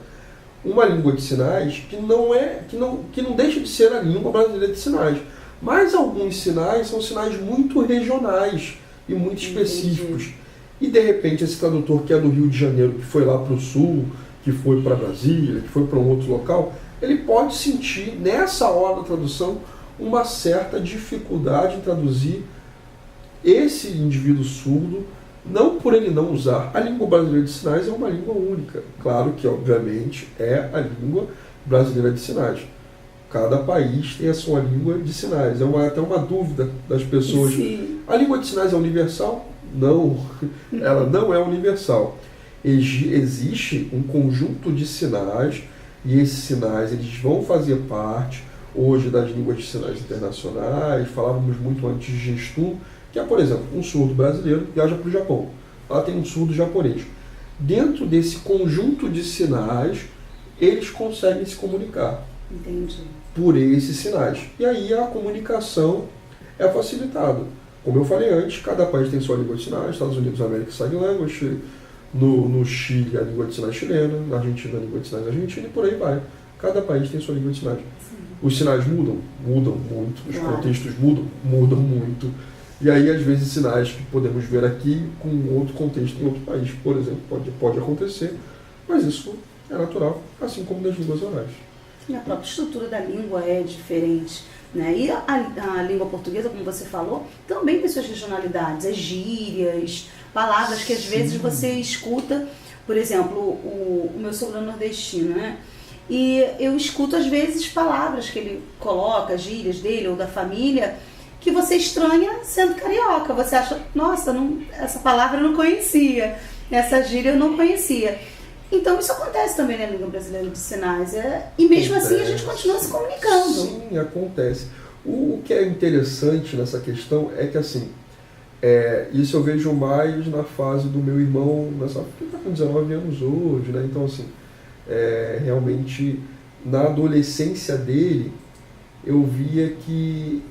uma língua de sinais que não deixa de ser a língua brasileira de sinais, mas alguns sinais são sinais muito regionais e muito específicos. E de repente esse tradutor que é do Rio de Janeiro, que foi lá para o Sul, que foi para Brasília, que foi para um outro local, ele pode sentir nessa hora da tradução uma certa dificuldade em traduzir esse indivíduo surdo, não por ele não usar. A língua brasileira de sinais é uma língua única. Claro que, obviamente, é a língua brasileira de sinais. Cada país tem a sua língua de sinais. É até uma dúvida das pessoas. Sim. A língua de sinais é universal? Não, ela não é universal. Existe um conjunto de sinais, e esses sinais eles vão fazer parte hoje das línguas de sinais internacionais. Falávamos muito antes de Gestum, que é, por exemplo, um surdo brasileiro viaja para o Japão. Lá tem um surdo japonês. Dentro desse conjunto de sinais, eles conseguem se comunicar. Entendi. Por esses sinais. E aí a comunicação é facilitada. Como eu falei antes, cada país tem sua língua de sinais. Estados Unidos, American Sign Language. No Chile, a língua de sinais chilena. Na Argentina, a língua de sinais argentina. E por aí vai. Cada país tem sua língua de sinais. Sim. Os sinais mudam muito. Os Claro. contextos mudam muito. E aí, às vezes, sinais que podemos ver aqui com outro contexto em outro país, por exemplo, pode acontecer. Mas isso é natural, assim como nas línguas orais. E a própria estrutura da língua é diferente, né? E a língua portuguesa, como você falou, também tem suas regionalidades, as gírias, palavras que às vezes você escuta. Por exemplo, o meu sogro é nordestino, né? E eu escuto às vezes palavras que ele coloca, gírias dele ou da família, que você estranha sendo carioca. Você acha, nossa, essa palavra eu não conhecia, essa gíria eu não conhecia. Então isso acontece também na língua brasileira de sinais. E mesmo assim a gente continua se comunicando. Sim, acontece. O que é interessante nessa questão é que, assim, isso eu vejo mais na fase do meu irmão, que está com 19 anos hoje, né? Então, assim, realmente, na adolescência dele, eu via que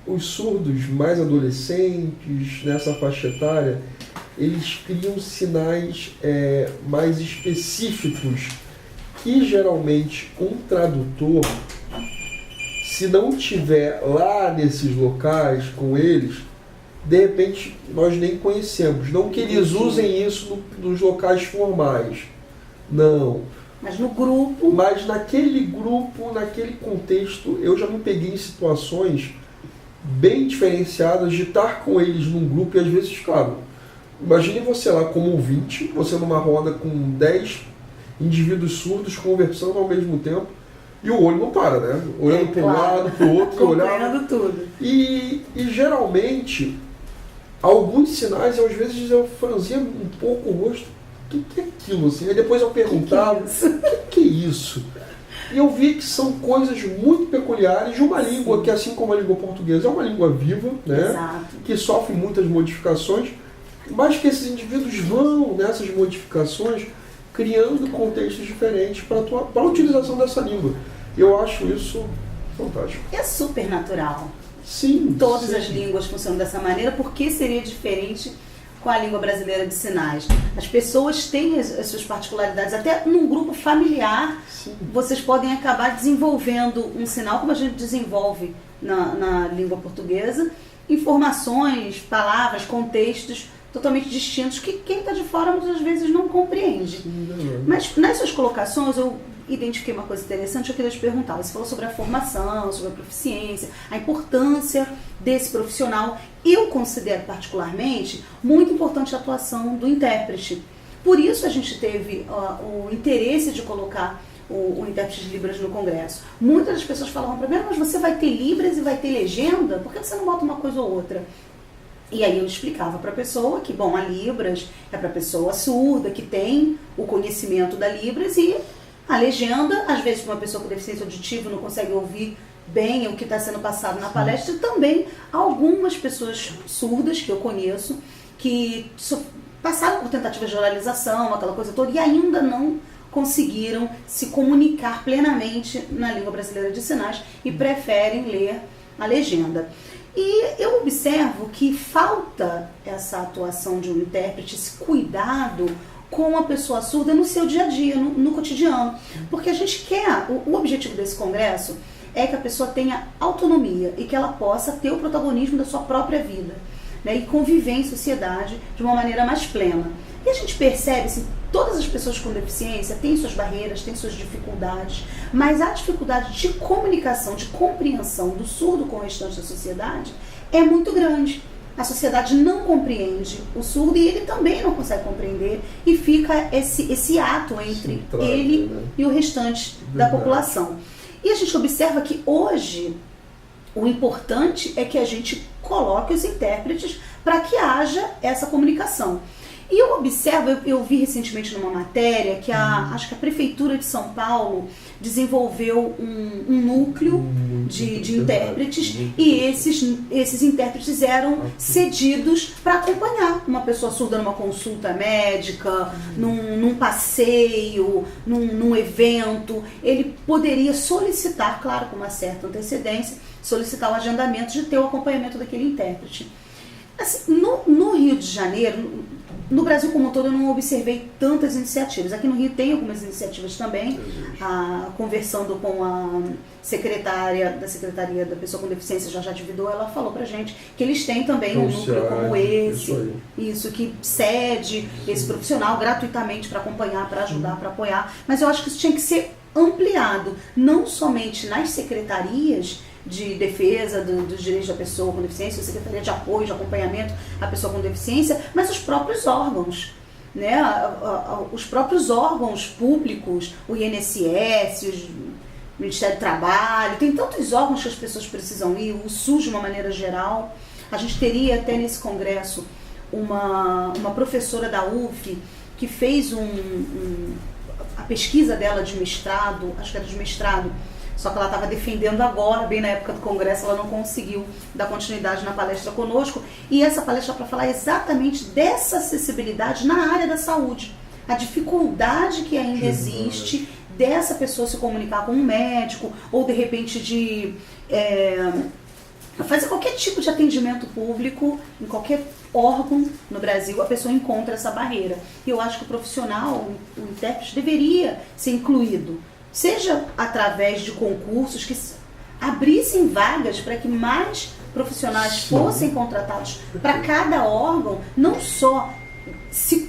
os surdos mais adolescentes, nessa faixa etária, eles criam sinais mais específicos que geralmente um tradutor, se não tiver lá nesses locais com eles, de repente nós nem conhecemos. Não que eles usem isso nos locais formais, não. Mas no grupo... Mas naquele grupo, naquele contexto, eu já me peguei em situações bem diferenciadas de estar com eles num grupo e às vezes, claro, imagine você lá como ouvinte, você numa roda com 10 indivíduos surdos conversando ao mesmo tempo e o olho não para, né? Olhando para um lado, para o outro, olhando tudo. E geralmente, alguns sinais, às vezes eu franzia um pouco o rosto. O que é aquilo? Assim? Aí depois eu perguntava, o que é isso? E eu vi que são coisas muito peculiares de uma língua que, assim como a língua portuguesa, é uma língua viva, né? Exato. Que sofre muitas modificações, mas que esses indivíduos vão nessas modificações criando contextos diferentes para a utilização dessa língua. Eu acho isso fantástico. É super natural. Sim. Todas sim. as línguas funcionam dessa maneira, por que seria diferente com a língua brasileira de sinais? As pessoas têm as suas particularidades, até num grupo familiar, Sim. vocês podem acabar desenvolvendo um sinal, como a gente desenvolve na língua portuguesa, informações, palavras, contextos totalmente distintos que quem está de fora muitas vezes não compreende. Sim, Mas nas suas colocações eu identifiquei uma coisa interessante, eu queria te perguntar. Você falou sobre a formação, sobre a proficiência, a importância desse profissional. Eu considero particularmente muito importante a atuação do intérprete. Por isso a gente teve o interesse de colocar o intérprete de Libras no Congresso. Muitas das pessoas falavam para mim, mas você vai ter Libras e vai ter legenda? Por que você não bota uma coisa ou outra? E aí eu explicava para a pessoa que, bom, a Libras é para a pessoa surda, que tem o conhecimento da Libras, e a legenda, às vezes uma pessoa com deficiência auditiva não consegue ouvir bem o que está sendo passado na palestra, e também algumas pessoas surdas que eu conheço, que passaram por tentativas de oralização, aquela coisa toda, e ainda não conseguiram se comunicar plenamente na língua brasileira de sinais e preferem ler a legenda. E eu observo que falta essa atuação de um intérprete, esse cuidado com a pessoa surda no seu dia a dia, no cotidiano. Porque a gente quer, o objetivo desse congresso é que a pessoa tenha autonomia e que ela possa ter o protagonismo da sua própria vida, né, e conviver em sociedade de uma maneira mais plena. E a gente percebe, assim, todas as pessoas com deficiência têm suas barreiras, têm suas dificuldades, mas a dificuldade de comunicação, de compreensão do surdo com o restante da sociedade é muito grande. A sociedade não compreende o surdo e ele também não consegue compreender, e fica esse ato entre ele, né, e o restante da população. E a gente observa que hoje o importante é que a gente coloque os intérpretes para que haja essa comunicação. E eu observo, eu vi recentemente numa matéria que acho que a Prefeitura de São Paulo desenvolveu um núcleo de intérpretes, e esses intérpretes eram cedidos para acompanhar uma pessoa surda numa consulta médica, num passeio, num evento. Ele poderia solicitar, claro, com uma certa antecedência, solicitar o agendamento de ter o acompanhamento daquele intérprete. Assim, no Rio de Janeiro, no Brasil como um todo, eu não observei tantas iniciativas. Aqui no Rio tem algumas iniciativas também, conversando com a secretária da Secretaria da Pessoa com Deficiência, Georgette Vidot, ela falou pra gente que eles têm também um núcleo como esse, isso que cede esse profissional gratuitamente para acompanhar, para ajudar, para apoiar. Mas eu acho que isso tinha que ser ampliado, não somente nas secretarias de defesa dos direitos da pessoa com deficiência, a Secretaria de Apoio, de Acompanhamento à Pessoa com Deficiência, mas os próprios órgãos, né? Os próprios órgãos públicos, o INSS, o Ministério do Trabalho, tem tantos órgãos que as pessoas precisam ir, o SUS de uma maneira geral. A gente teria até nesse congresso uma professora da UF que fez a pesquisa dela de mestrado, acho que era de mestrado, só que ela estava defendendo agora, bem na época do congresso, ela não conseguiu dar continuidade na palestra conosco. E essa palestra é para falar exatamente dessa acessibilidade na área da saúde. A dificuldade que ainda existe dessa pessoa se comunicar com um médico, ou de repente de fazer qualquer tipo de atendimento público, em qualquer órgão no Brasil, a pessoa encontra essa barreira. E eu acho que o profissional, o intérprete, deveria ser incluído, seja através de concursos que abrissem vagas para que mais profissionais fossem contratados para cada órgão, não só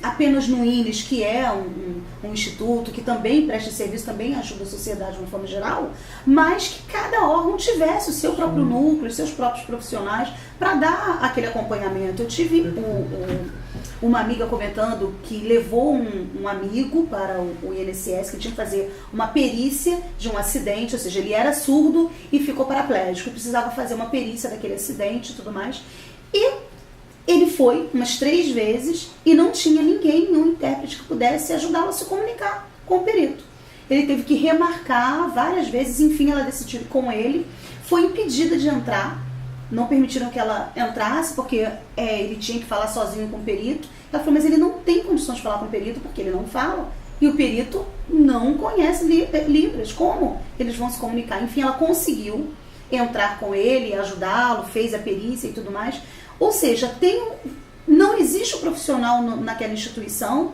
apenas no INES, que é um instituto que também presta serviço, também ajuda a sociedade de uma forma geral, mas que cada órgão tivesse o seu próprio núcleo, os seus próprios profissionais para dar aquele acompanhamento. Eu tive uma amiga comentando que levou um amigo para o INSS, que tinha que fazer uma perícia de um acidente, ou seja, ele era surdo e ficou paraplégico, precisava fazer uma perícia daquele acidente e tudo mais. E ele foi umas 3 vezes e não tinha ninguém, nenhum intérprete que pudesse ajudá-lo a se comunicar com o perito. Ele teve que remarcar várias vezes, enfim, ela decidiu ir com ele, foi impedida de entrar, não permitiram que ela entrasse, porque ele tinha que falar sozinho com o perito. Ela falou, mas ele não tem condições de falar com o perito, porque ele não fala, e o perito não conhece Libras, como eles vão se comunicar? Enfim, ela conseguiu entrar com ele, ajudá-lo, fez a perícia e tudo mais. Ou seja, não existe o profissional naquela instituição.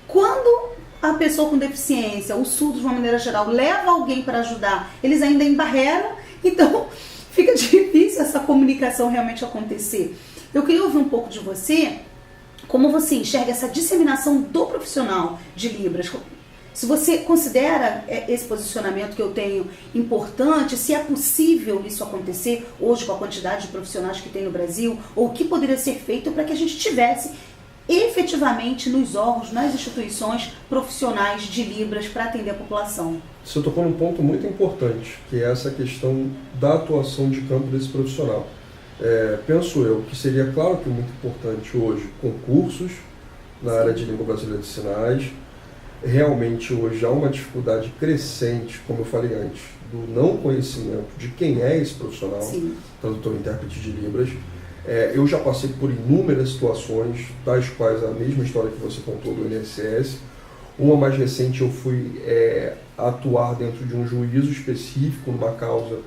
Quando a pessoa com deficiência, o surdo de uma maneira geral, leva alguém para ajudar, eles ainda embarreram, então fica difícil essa comunicação realmente acontecer. Eu queria ouvir um pouco de você, como você enxerga essa disseminação do profissional de Libras. Se você considera esse posicionamento que eu tenho importante, se é possível isso acontecer hoje com a quantidade de profissionais que tem no Brasil, ou o que poderia ser feito para que a gente tivesse efetivamente nos órgãos, nas instituições profissionais de Libras para atender a população. Você tocou num ponto muito importante, que é essa questão da atuação de campo desse profissional. Penso eu que seria, claro que muito importante hoje, concursos na área de língua brasileira de sinais. Realmente hoje há uma dificuldade crescente, como eu falei antes, do não conhecimento de quem é esse profissional, tradutor e intérprete de Libras. Eu já passei por inúmeras situações, das quais a mesma história que você contou do INSS. Uma mais recente, eu fui atuar dentro de um juízo específico, numa causa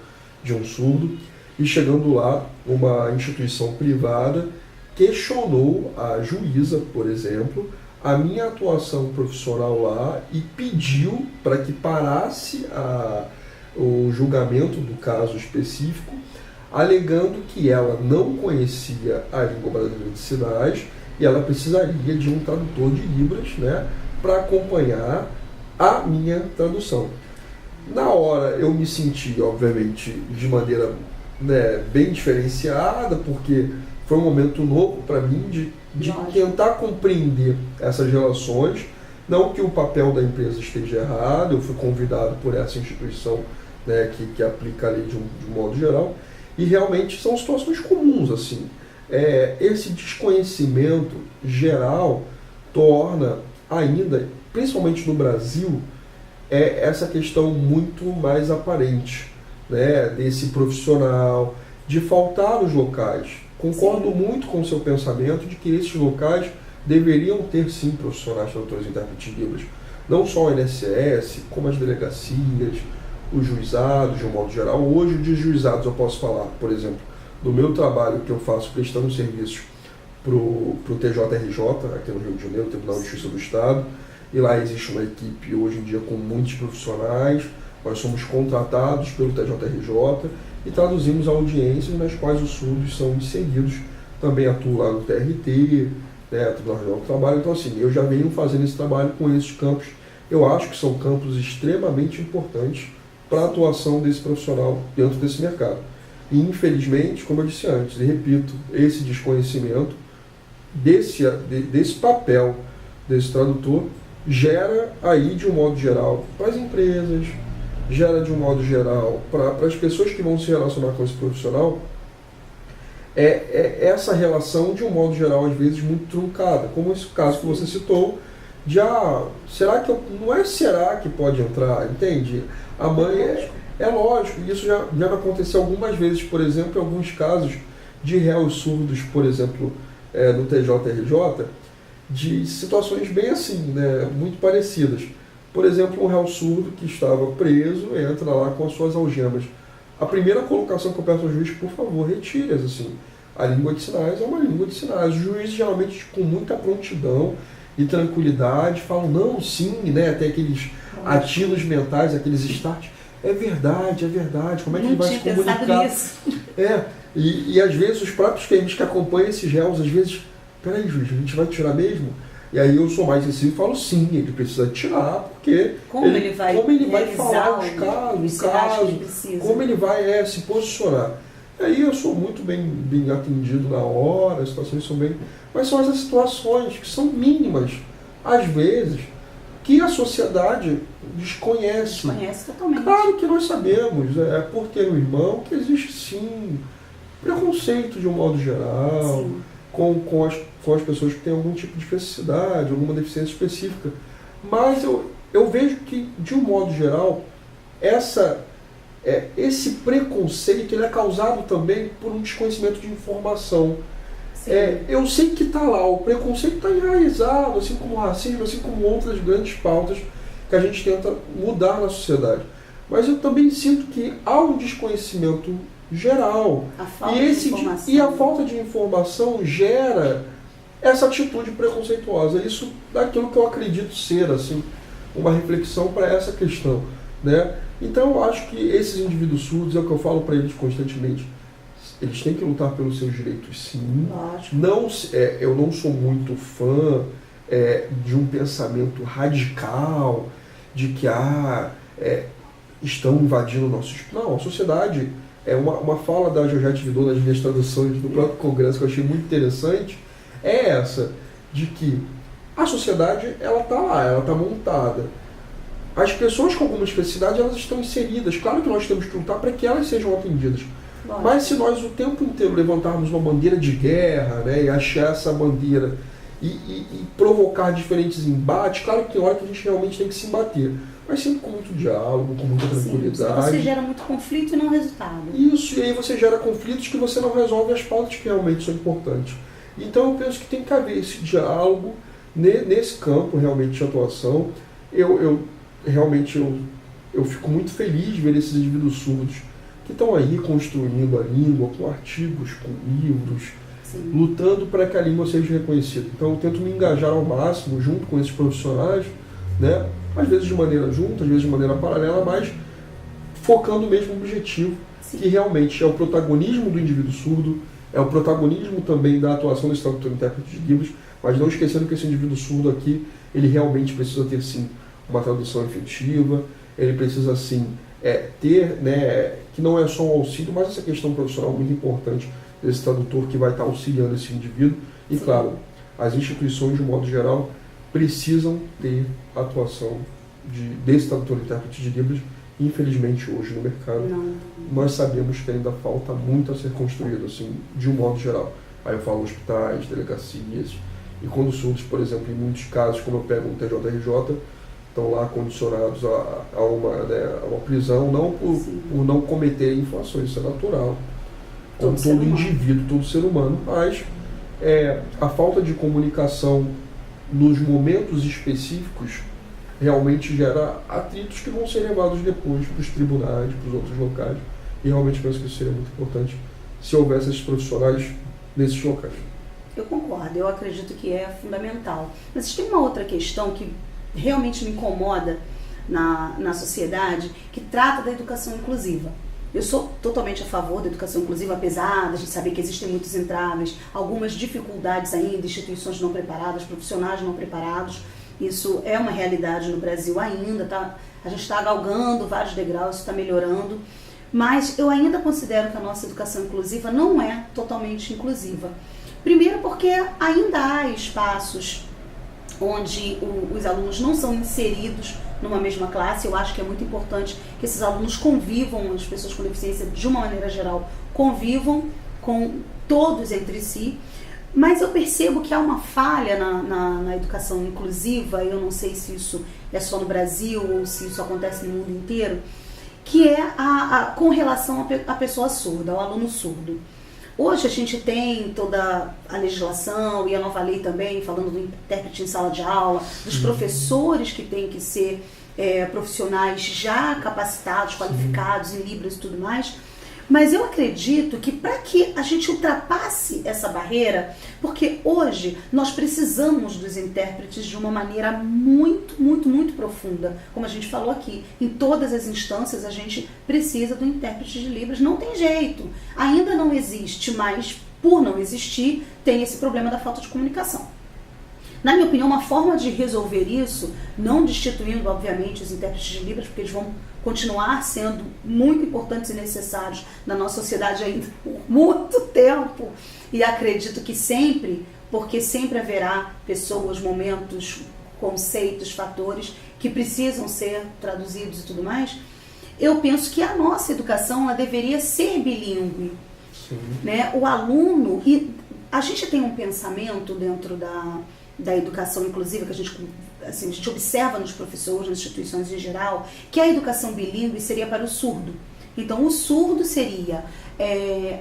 de um surdo, e chegando lá, uma instituição privada questionou a juíza, por exemplo, a minha atuação profissional lá e pediu para que parasse o julgamento do caso específico, alegando que ela não conhecia a língua brasileira de sinais e ela precisaria de um tradutor de Libras, né, para acompanhar a minha tradução. Na hora eu me senti, obviamente, de maneira bem diferenciada, porque foi um momento novo para mim de tentar compreender essas relações. Não que o papel da empresa esteja errado, eu fui convidado por essa instituição né, que aplica a lei de um modo geral, e realmente são situações comuns, assim. Esse desconhecimento geral torna ainda, principalmente no Brasil, essa questão muito mais aparente, né, desse profissional, de faltar os locais. Concordo muito com o seu pensamento de que esses locais deveriam ter sim profissionais tradutores e intérpretes de Libras. Não só o INSS, como as delegacias, os juizados de um modo geral. Hoje, de juizados, eu posso falar, por exemplo, do meu trabalho que eu faço prestando serviços para o TJRJ, aqui no Rio de Janeiro, Tribunal de Justiça do Estado, e lá existe uma equipe hoje em dia com muitos profissionais. Nós somos contratados pelo TJRJ e traduzimos audiências nas quais os surdos são inseridos. Também atuo lá no TRT, né, Tribunal Regional do Trabalho. Então, assim, eu já venho fazendo esse trabalho com esses campos. Eu acho que são campos extremamente importantes para a atuação desse profissional dentro desse mercado. E, infelizmente, como eu disse antes, e repito, esse desconhecimento desse papel desse tradutor gera aí, de um modo geral, para as empresas, gera de um modo geral para as pessoas que vão se relacionar com esse profissional, essa relação, de um modo geral, às vezes muito truncada, como esse caso que você citou, de será que pode entrar, entende? A mãe é lógico, isso já aconteceu algumas vezes, por exemplo, em alguns casos de réus surdos, por exemplo, no TJRJ, de situações bem assim, né, muito parecidas. Por exemplo, um réu surdo que estava preso entra lá com as suas algemas. A primeira colocação que eu peço ao juiz, por favor, retire-as. Assim. A língua de sinais é uma língua de sinais. Os juízes, geralmente, com muita prontidão e tranquilidade, falam, não, sim, né, até aqueles atilos mentais, aqueles starts. É verdade, como é que ele vai se comunicar? E às vezes os próprios clientes que acompanham esses réus, às vezes, peraí, juiz, a gente vai tirar mesmo? E aí eu sou mais sensível e falo, sim, ele precisa tirar, porque como ele vai falar os casos, como ele vai se posicionar. E aí eu sou muito bem atendido na hora, as situações são bem... Mas são essas situações que são mínimas, às vezes, que a sociedade desconhece. Desconhece totalmente. Claro que nós sabemos, por ter um irmão, que existe sim preconceito de um modo geral, sim, com as pessoas que têm algum tipo de especificidade, alguma deficiência específica. Mas eu vejo que, de um modo geral, esse preconceito ele é causado também por um desconhecimento de informação. Eu sei que está lá, o preconceito está enraizado, assim como o racismo, assim como outras grandes pautas que a gente tenta mudar na sociedade. Mas eu também sinto que há um desconhecimento geral. E a falta de informação gera essa atitude preconceituosa. Isso daquilo que eu acredito ser assim, uma reflexão para essa questão, né? Então eu acho que esses indivíduos surdos, é o que eu falo para eles constantemente, eles têm que lutar pelos seus direitos, sim. Não, eu não sou muito fã de um pensamento radical, de que estão invadindo nossos... Não, a sociedade... uma fala da Georgette Vidot nas minhas traduções do próprio Congresso que eu achei muito interessante, essa de que a sociedade ela está lá, ela está montada. As pessoas com alguma especificidade elas estão inseridas. Claro que nós temos que lutar para que elas sejam atendidas. Mas se nós o tempo inteiro levantarmos uma bandeira de guerra, né, e achar essa bandeira e provocar diferentes embates, claro que tem hora que a gente realmente tem que se embater. Mas sempre com muito diálogo, com muita tranquilidade. Você gera muito conflito e não resultado. Isso, e aí você gera conflitos que você não resolve as pautas que realmente são importantes. Então eu penso que tem que haver esse diálogo nesse campo realmente de atuação. Eu realmente fico muito feliz de ver esses indivíduos surdos que estão aí construindo a língua com artigos, com livros, sim, lutando para que a língua seja reconhecida. Então eu tento me engajar ao máximo junto com esses profissionais, né? Às vezes de maneira junta, às vezes de maneira paralela, mas focando o mesmo objetivo, sim, que realmente é o protagonismo do indivíduo surdo, é o protagonismo também da atuação desse tradutor e intérprete de livros, mas não esquecendo que esse indivíduo surdo aqui, ele realmente precisa ter sim uma tradução efetiva, ele precisa sim ter, né, que não é só um auxílio, mas essa questão profissional muito importante desse tradutor que vai estar auxiliando esse indivíduo. E, sim, claro, as instituições, de um modo geral, precisam ter a atuação desse tradutor e intérprete de Libras infelizmente, hoje no mercado. Não. Nós sabemos que ainda falta muito a ser construído, assim, de um modo geral. Aí eu falo hospitais, delegacias, e quando os surdos, por exemplo, em muitos casos, como eu pego um TJRJ, estão lá condicionados a uma prisão, não por não cometerem infrações, isso é natural. Como todo indivíduo, todo ser humano, mas a falta de comunicação nos momentos específicos realmente gera atritos que vão ser levados depois para os tribunais, para os outros locais, e realmente penso que isso seria muito importante se houvesse esses profissionais nesses locais. Eu concordo, eu acredito que é fundamental. Mas tem uma outra questão que realmente me incomoda na sociedade, que trata da educação inclusiva. Eu sou totalmente a favor da educação inclusiva, apesar de a gente saber que existem muitos entraves, algumas dificuldades ainda, instituições não preparadas, profissionais não preparados. Isso é uma realidade no Brasil ainda, a gente está galgando vários degraus, isso está melhorando, mas eu ainda considero que a nossa educação inclusiva não é totalmente inclusiva. Primeiro porque ainda há espaços onde os alunos não são inseridos numa mesma classe. Eu acho que é muito importante que esses alunos convivam, as pessoas com deficiência de uma maneira geral, convivam com todos entre si. Mas eu percebo que há uma falha na educação inclusiva, eu não sei se isso é só no Brasil ou se isso acontece no mundo inteiro, que é com relação à pessoa surda, ao aluno surdo. Hoje a gente tem toda a legislação e a nova lei também, falando do intérprete em sala de aula, dos professores que têm que ser profissionais já capacitados, qualificados em Libras e tudo mais. Mas eu acredito que para que a gente ultrapasse essa barreira, porque hoje nós precisamos dos intérpretes de uma maneira muito, muito, muito profunda. Como a gente falou aqui, em todas as instâncias a gente precisa do intérprete de Libras, não tem jeito. Ainda não existe, mas por não existir, tem esse problema da falta de comunicação. Na minha opinião, uma forma de resolver isso, não destituindo, obviamente, os intérpretes de Libras, porque eles vão continuar sendo muito importantes e necessários na nossa sociedade ainda por muito tempo, e acredito que sempre, porque sempre haverá pessoas, momentos, conceitos, fatores que precisam ser traduzidos e tudo mais. Eu penso que a nossa educação ela deveria ser bilíngue, né? O aluno, e a gente tem um pensamento dentro da educação inclusiva que a gente observa nos professores, nas instituições em geral, que a educação bilíngue seria para o surdo. Então, o surdo seria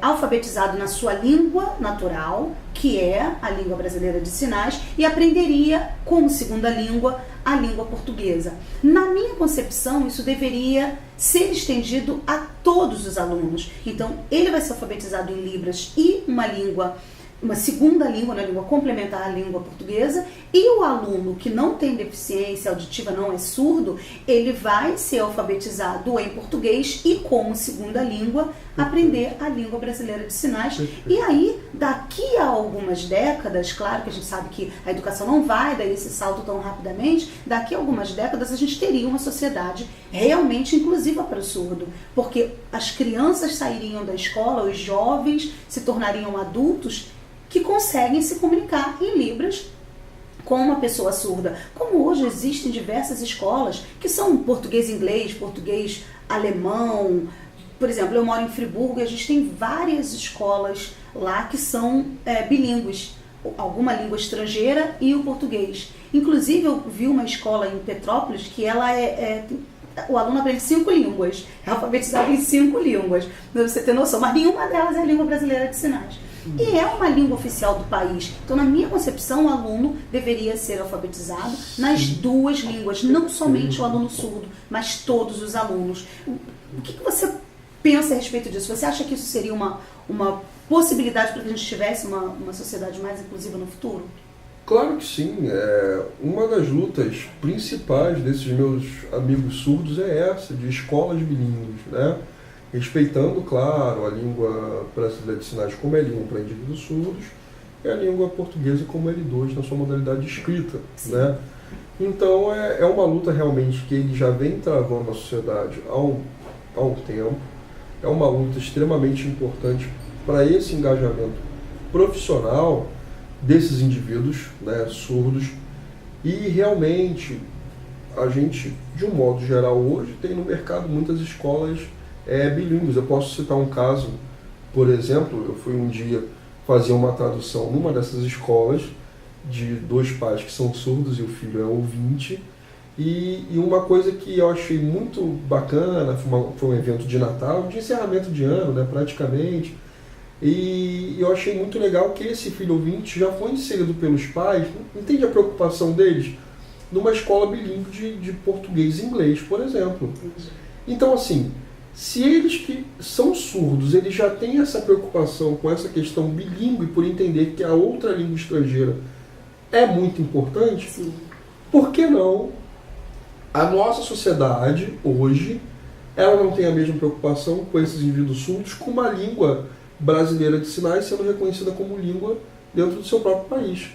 alfabetizado na sua língua natural, que é a língua brasileira de sinais, e aprenderia como segunda língua a língua portuguesa. Na minha concepção, isso deveria ser estendido a todos os alunos. Então, ele vai ser alfabetizado em Libras e uma segunda língua, na língua complementar à língua portuguesa, e o aluno que não tem deficiência auditiva, não é surdo, ele vai ser alfabetizado em português e como segunda língua aprender a língua brasileira de sinais. E aí, daqui a algumas décadas, claro que a gente sabe que a educação não vai dar esse salto tão rapidamente, daqui a algumas décadas a gente teria uma sociedade realmente inclusiva para o surdo, porque as crianças sairiam da escola, os jovens se tornariam adultos que conseguem se comunicar em Libras com uma pessoa surda. Como hoje existem diversas escolas que são português-inglês, português-alemão. Por exemplo, eu moro em Friburgo e a gente tem várias escolas lá que são bilíngues, alguma língua estrangeira e o português. Inclusive, eu vi uma escola em Petrópolis que ela o aluno aprende 5 línguas, é alfabetizado em 5 línguas, pra você ter noção, mas nenhuma delas é a língua brasileira de sinais. E é uma língua oficial do país. Então, na minha concepção, o aluno deveria ser alfabetizado nas 2 línguas, não somente o aluno surdo, mas todos os alunos. O que você pensa a respeito disso? Você acha que isso seria uma possibilidade para que a gente tivesse uma sociedade mais inclusiva no futuro? Claro que sim. Uma das lutas principais desses meus amigos surdos é essa, de escolas bilíngues, né? Respeitando, claro, a língua brasileira de sinais como L1 para indivíduos surdos e a língua portuguesa como L2 na sua modalidade de escrita, né? Então é uma luta realmente que ele já vem travando na sociedade há um tempo. É uma luta extremamente importante para esse engajamento profissional desses indivíduos, né, surdos, e realmente a gente, de um modo geral, hoje tem no mercado muitas escolas bilíngues. Eu posso citar um caso, por exemplo, eu fui um dia fazer uma tradução numa dessas escolas de 2 pais que são surdos e o filho é ouvinte. E uma coisa que eu achei muito bacana, foi um evento de Natal, de encerramento de ano, né, praticamente. E eu achei muito legal que esse filho ouvinte já foi inserido pelos pais, entende a preocupação deles? Numa escola bilíngue de português e inglês, por exemplo. Então, assim, se eles que são surdos, eles já têm essa preocupação com essa questão bilíngue, por entender que a outra língua estrangeira é muito importante, Sim. Por que não a nossa sociedade, hoje, ela não tem a mesma preocupação com esses indivíduos surdos, com uma língua brasileira de sinais sendo reconhecida como língua dentro do seu próprio país.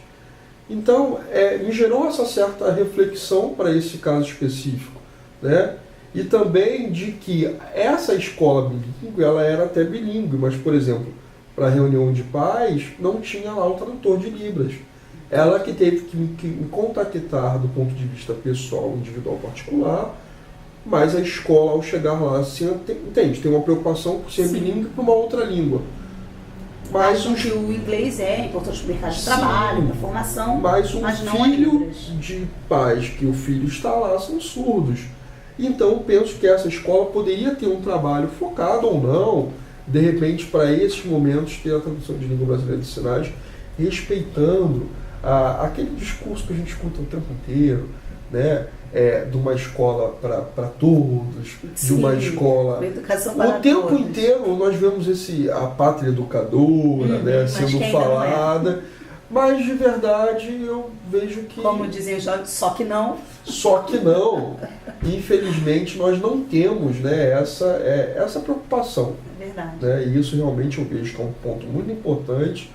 Então, me gerou essa certa reflexão para esse caso específico, né? E também de que essa escola bilíngue, ela era até bilíngue, mas, por exemplo, para a reunião de pais, não tinha lá o tradutor de Libras. Ela que teve que me contactar do ponto de vista pessoal, individual, particular, mas a escola, ao chegar lá, assim, tem uma preocupação por ser bilíngue para uma outra língua. Mas que o inglês é importante para o mercado de trabalho, para a formação, mas não filho de pais que o filho está lá são surdos. Então, penso que essa escola poderia ter um trabalho focado ou não, de repente, para esses momentos, ter a tradução de língua brasileira de sinais, respeitando aquele discurso que a gente escuta o tempo inteiro, né? De uma escola para todos, Sim, de uma escola... educação para o tempo todos. inteiro nós vemos a pátria educadora, né, sendo falada, mas de verdade eu vejo que... Como dizem os jovens, só que não. Só que não. Infelizmente nós não temos, né, essa preocupação. É verdade. Né, e isso realmente eu vejo que é um ponto muito importante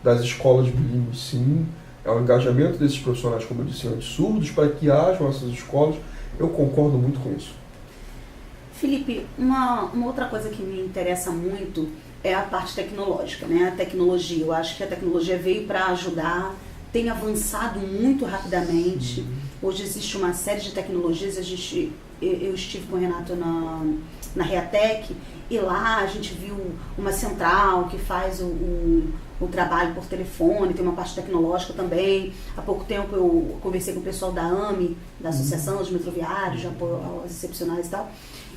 das escolas bilíngues, sim. É o engajamento desses profissionais, como eu disse antes, surdos, para que hajam essas escolas. Eu concordo muito com isso. Felipe, uma outra coisa que me interessa muito é a parte tecnológica, né? A tecnologia. Eu acho que a tecnologia veio para ajudar, tem avançado muito rapidamente. Hoje existe uma série de tecnologias. Eu estive com o Renato na Reatec e lá a gente viu uma central que faz o trabalho por telefone, tem uma parte tecnológica também. Há pouco tempo eu conversei com o pessoal da AME, da Associação dos Metroviários, de apoio aos excepcionais e tal,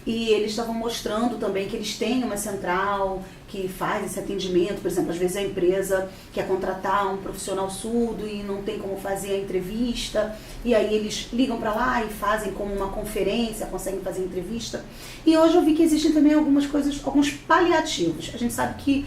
e eles estavam mostrando também que eles têm uma central que faz esse atendimento. Por exemplo, às vezes a empresa quer contratar um profissional surdo e não tem como fazer a entrevista, e aí eles ligam para lá e fazem como uma conferência, conseguem fazer a entrevista. E hoje eu vi que existem também algumas coisas, alguns paliativos. A gente sabe que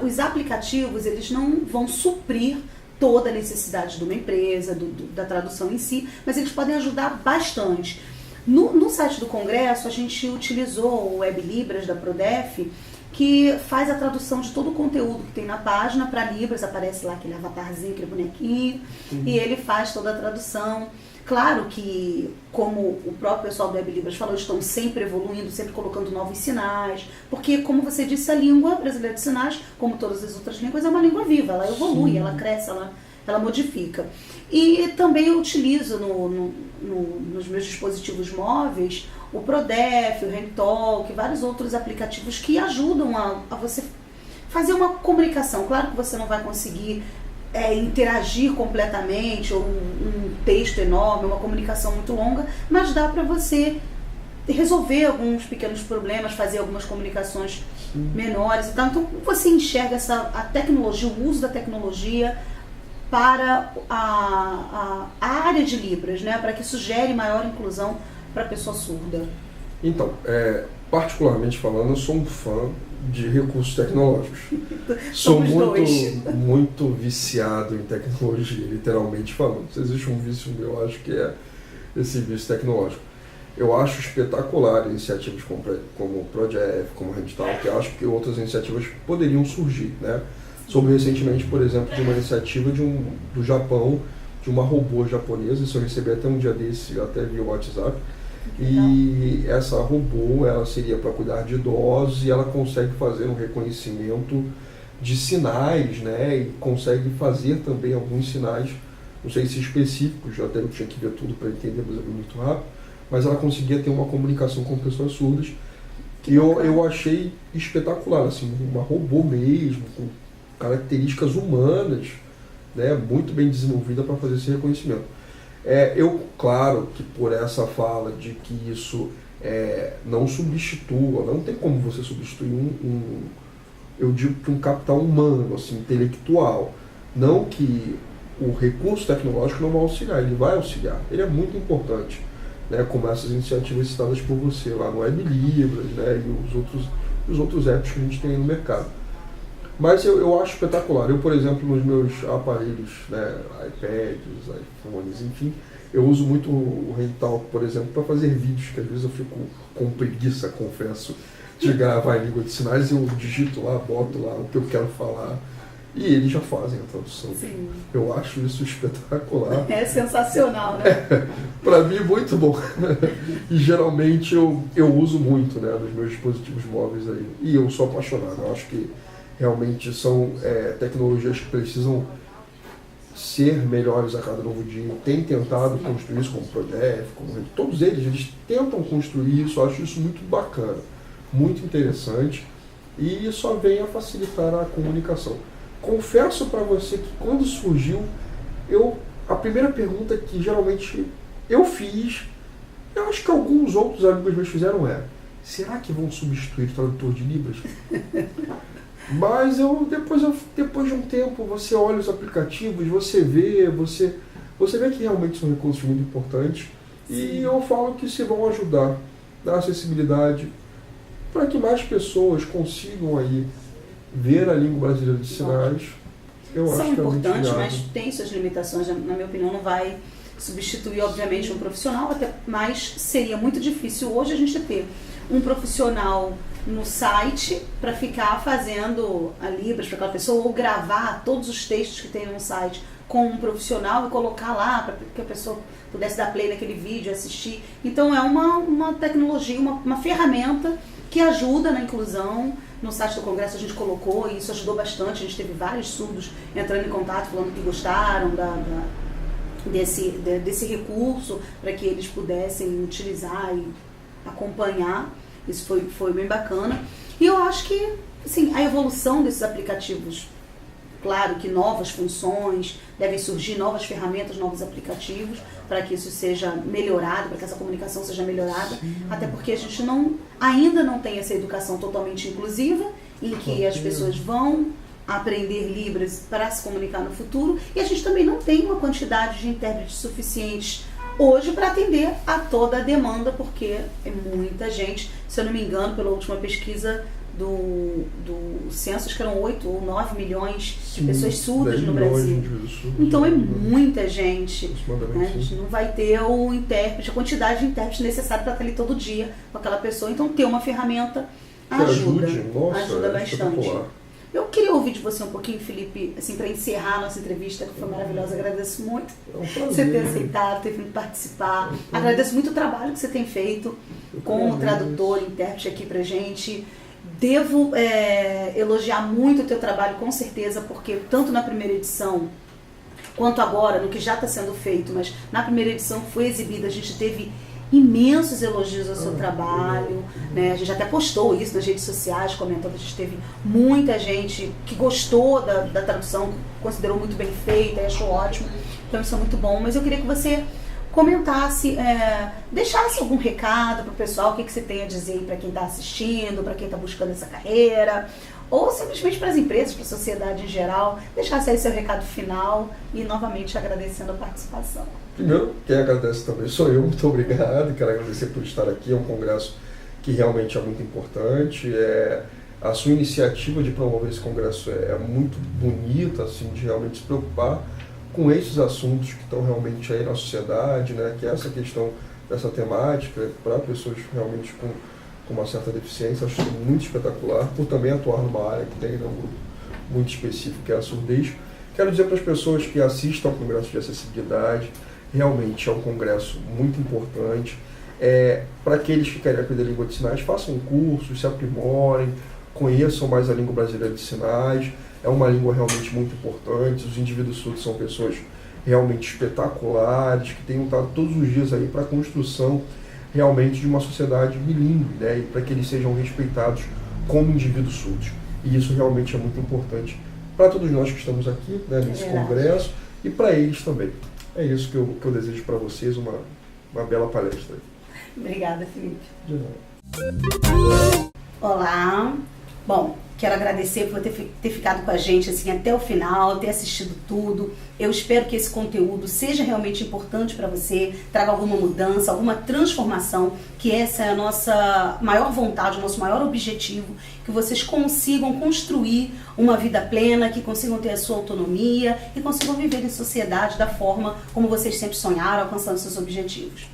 os aplicativos, eles não vão suprir toda a necessidade de uma empresa, da tradução em si, mas eles podem ajudar bastante. No site do Congresso, a gente utilizou o Web Libras da Prodef, que faz a tradução de todo o conteúdo que tem na página para Libras. Aparece lá aquele avatarzinho, aquele bonequinho, e ele faz toda a tradução. Claro que, como o próprio pessoal do Web Libras falou, estão sempre evoluindo, sempre colocando novos sinais, porque, como você disse, a língua brasileira de sinais, como todas as outras línguas, é uma língua viva, ela evolui, ela cresce, ela modifica. E também eu utilizo nos meus dispositivos móveis o Prodef, o HandTalk, vários outros aplicativos que ajudam a você fazer uma comunicação. Claro que você não vai conseguir interagir completamente, ou um texto enorme, uma comunicação muito longa, mas dá para você resolver alguns pequenos problemas, fazer algumas comunicações menores e tal. Então você enxerga a tecnologia, o uso da tecnologia para a área de Libras, né? Para que isso gere maior inclusão para a pessoa surda. Então, particularmente falando, eu sou um fã de recursos tecnológicos. Sou muito viciado em tecnologia, literalmente falando. Se existe um vício meu, acho que é esse vício tecnológico. Eu acho espetacular iniciativas como o Prodef, como o HandTalk, que acho que outras iniciativas poderiam surgir, né? Soube recentemente, por exemplo, de uma iniciativa do Japão, de uma robô japonesa. Isso eu recebi até um dia desse, até via WhatsApp. E essa robô, ela seria para cuidar de idosos, e ela consegue fazer um reconhecimento de sinais, né? E consegue fazer também alguns sinais não sei se específicos, até eu tinha que ver tudo para entender, mas é muito rápido, mas ela conseguia ter uma comunicação com pessoas surdas, e eu achei espetacular, assim, uma robô mesmo, com características humanas, né, muito bem desenvolvida para fazer esse reconhecimento. Claro que por essa fala de que isso não substitua, não tem como você substituir eu digo que um capital humano, assim, intelectual. Não que o recurso tecnológico não vai auxiliar, ele vai auxiliar, ele é muito importante, né, como essas iniciativas citadas por você lá no Web Libras, né, e os outros apps que a gente tem no mercado. Mas eu acho espetacular. Eu, por exemplo, nos meus aparelhos, né, iPads, iPhones, enfim, eu uso muito o HandyTalk, por exemplo, para fazer vídeos, que às vezes eu fico com preguiça, confesso, de gravar em língua de sinais, eu digito lá, boto lá o que eu quero falar, e eles já fazem a tradução. Sim. Eu acho isso espetacular. É sensacional, né? Para mim, muito bom. E geralmente eu uso muito, né, nos meus dispositivos móveis aí. E eu sou apaixonado. Eu acho que realmente são tecnologias que precisam ser melhores a cada novo dia. Tem tentado construir isso, como o Prodef, todos eles tentam construir isso. Eu acho isso muito bacana, muito interessante, e só vem a facilitar a comunicação. Confesso para você que quando surgiu, a primeira pergunta que geralmente eu fiz, eu acho que alguns outros amigos meus fizeram será que vão substituir o tradutor de Libras? Mas depois de um tempo, você olha os aplicativos, você vê que realmente são recursos muito importantes. Sim. E eu falo que se vão ajudar na acessibilidade para que mais pessoas consigam aí ver a língua brasileira de sinais. São importantes, mas tem suas limitações. Na minha opinião, não vai substituir, obviamente, um profissional, mas seria muito difícil hoje a gente ter um profissional no site para ficar fazendo a Libras para aquela pessoa, ou gravar todos os textos que tem no site com um profissional e colocar lá para que a pessoa pudesse dar play naquele vídeo, assistir. Então é uma tecnologia, uma ferramenta que ajuda na inclusão. No site do Congresso a gente colocou, e isso ajudou bastante. A gente teve vários surdos entrando em contato, falando que gostaram desse recurso, para que eles pudessem utilizar e acompanhar. Isso foi bem bacana. E eu acho que assim, a evolução desses aplicativos, claro que novas funções, devem surgir novas ferramentas, novos aplicativos, para que isso seja melhorado, para que essa comunicação seja melhorada. Sim. Até porque a gente ainda não tem essa educação totalmente inclusiva, em que as pessoas vão aprender Libras para se comunicar no futuro, e a gente também não tem uma quantidade de intérpretes suficientes hoje para atender a toda a demanda, porque é muita gente. Se eu não me engano, pela última pesquisa do censo, acho que eram 8 ou 9 milhões de pessoas surdas no Brasil. Então é muita gente. Né? A gente não vai ter o intérprete, a quantidade de intérpretes necessária para estar ali todo dia com aquela pessoa. Então ter uma ferramenta ajuda bastante. Eu queria ouvir de você um pouquinho, Felipe, assim, para encerrar a nossa entrevista, que foi maravilhosa. Agradeço muito você ter aceitado, ter vindo participar. Agradeço muito o trabalho que você tem feito como tradutor, intérprete aqui pra gente. Devo elogiar muito o teu trabalho, com certeza, porque tanto na primeira edição quanto agora, no que já está sendo feito, mas na primeira edição foi exibida, a gente teve imensos elogios ao seu trabalho, né? A gente até postou isso nas redes sociais, comentando, a gente teve muita gente que gostou da tradução, considerou muito bem feita, achou ótimo, então isso é muito bom. Mas eu queria que você comentasse, deixasse algum recado para o pessoal, o que você tem a dizer para quem está assistindo, para quem está buscando essa carreira, ou simplesmente para as empresas, para a sociedade em geral. Deixasse aí seu recado final e novamente agradecendo a participação. Primeiro, quem agradece também sou eu, muito obrigado, quero agradecer por estar aqui, é um congresso que realmente é muito importante, a sua iniciativa de promover esse congresso é muito bonita, assim, de realmente se preocupar com esses assuntos que estão realmente aí na sociedade, né, que é essa questão dessa temática para pessoas realmente com uma certa deficiência. Acho isso muito espetacular, por também atuar numa área que tem, né, um grupo muito específico, que é a surdez. Quero dizer para as pessoas que assistam ao Congresso de Acessibilidade, realmente é um congresso muito importante. Para aqueles que querem aprender língua de sinais, façam cursos, se aprimorem, conheçam mais a língua brasileira de sinais. É uma língua realmente muito importante. Os indivíduos surdos são pessoas realmente espetaculares, que tenham estado todos os dias aí para a construção realmente de uma sociedade bilíngue, né? E para que eles sejam respeitados como indivíduos surdos. E isso realmente é muito importante para todos nós que estamos aqui, né, nesse congresso, e para eles também. É isso que eu desejo para vocês, uma bela palestra. Obrigada, Felipe. De nada. Olá. Bom, quero agradecer por ter ficado com a gente assim até o final, ter assistido tudo. Eu espero que esse conteúdo seja realmente importante para você, traga alguma mudança, alguma transformação, que essa é a nossa maior vontade, o nosso maior objetivo, que vocês consigam construir uma vida plena, que consigam ter a sua autonomia e consigam viver em sociedade da forma como vocês sempre sonharam, alcançando seus objetivos.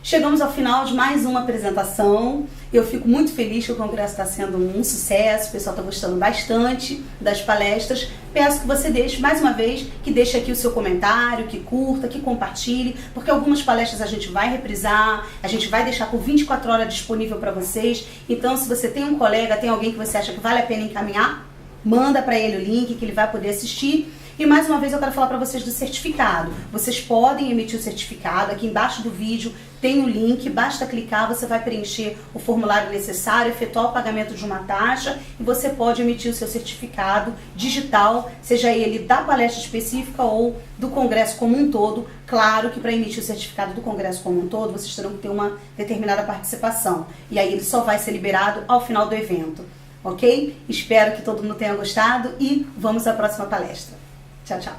Chegamos ao final de mais uma apresentação. Eu fico muito feliz que o congresso está sendo um sucesso, o pessoal está gostando bastante das palestras. Peço que você deixe, mais uma vez, que deixe aqui o seu comentário, que curta, que compartilhe, porque algumas palestras a gente vai reprisar, a gente vai deixar por 24 horas disponível para vocês. Então, se você tem um colega, tem alguém que você acha que vale a pena encaminhar, manda para ele o link que ele vai poder assistir. E mais uma vez eu quero falar para vocês do certificado. Vocês podem emitir o certificado, aqui embaixo do vídeo tem o link, basta clicar, você vai preencher o formulário necessário, efetuar o pagamento de uma taxa e você pode emitir o seu certificado digital, seja ele da palestra específica ou do congresso como um todo. Claro que para emitir o certificado do congresso como um todo, vocês terão que ter uma determinada participação. E aí ele só vai ser liberado ao final do evento, ok? Espero que todo mundo tenha gostado e vamos à próxima palestra. Tchau, tchau.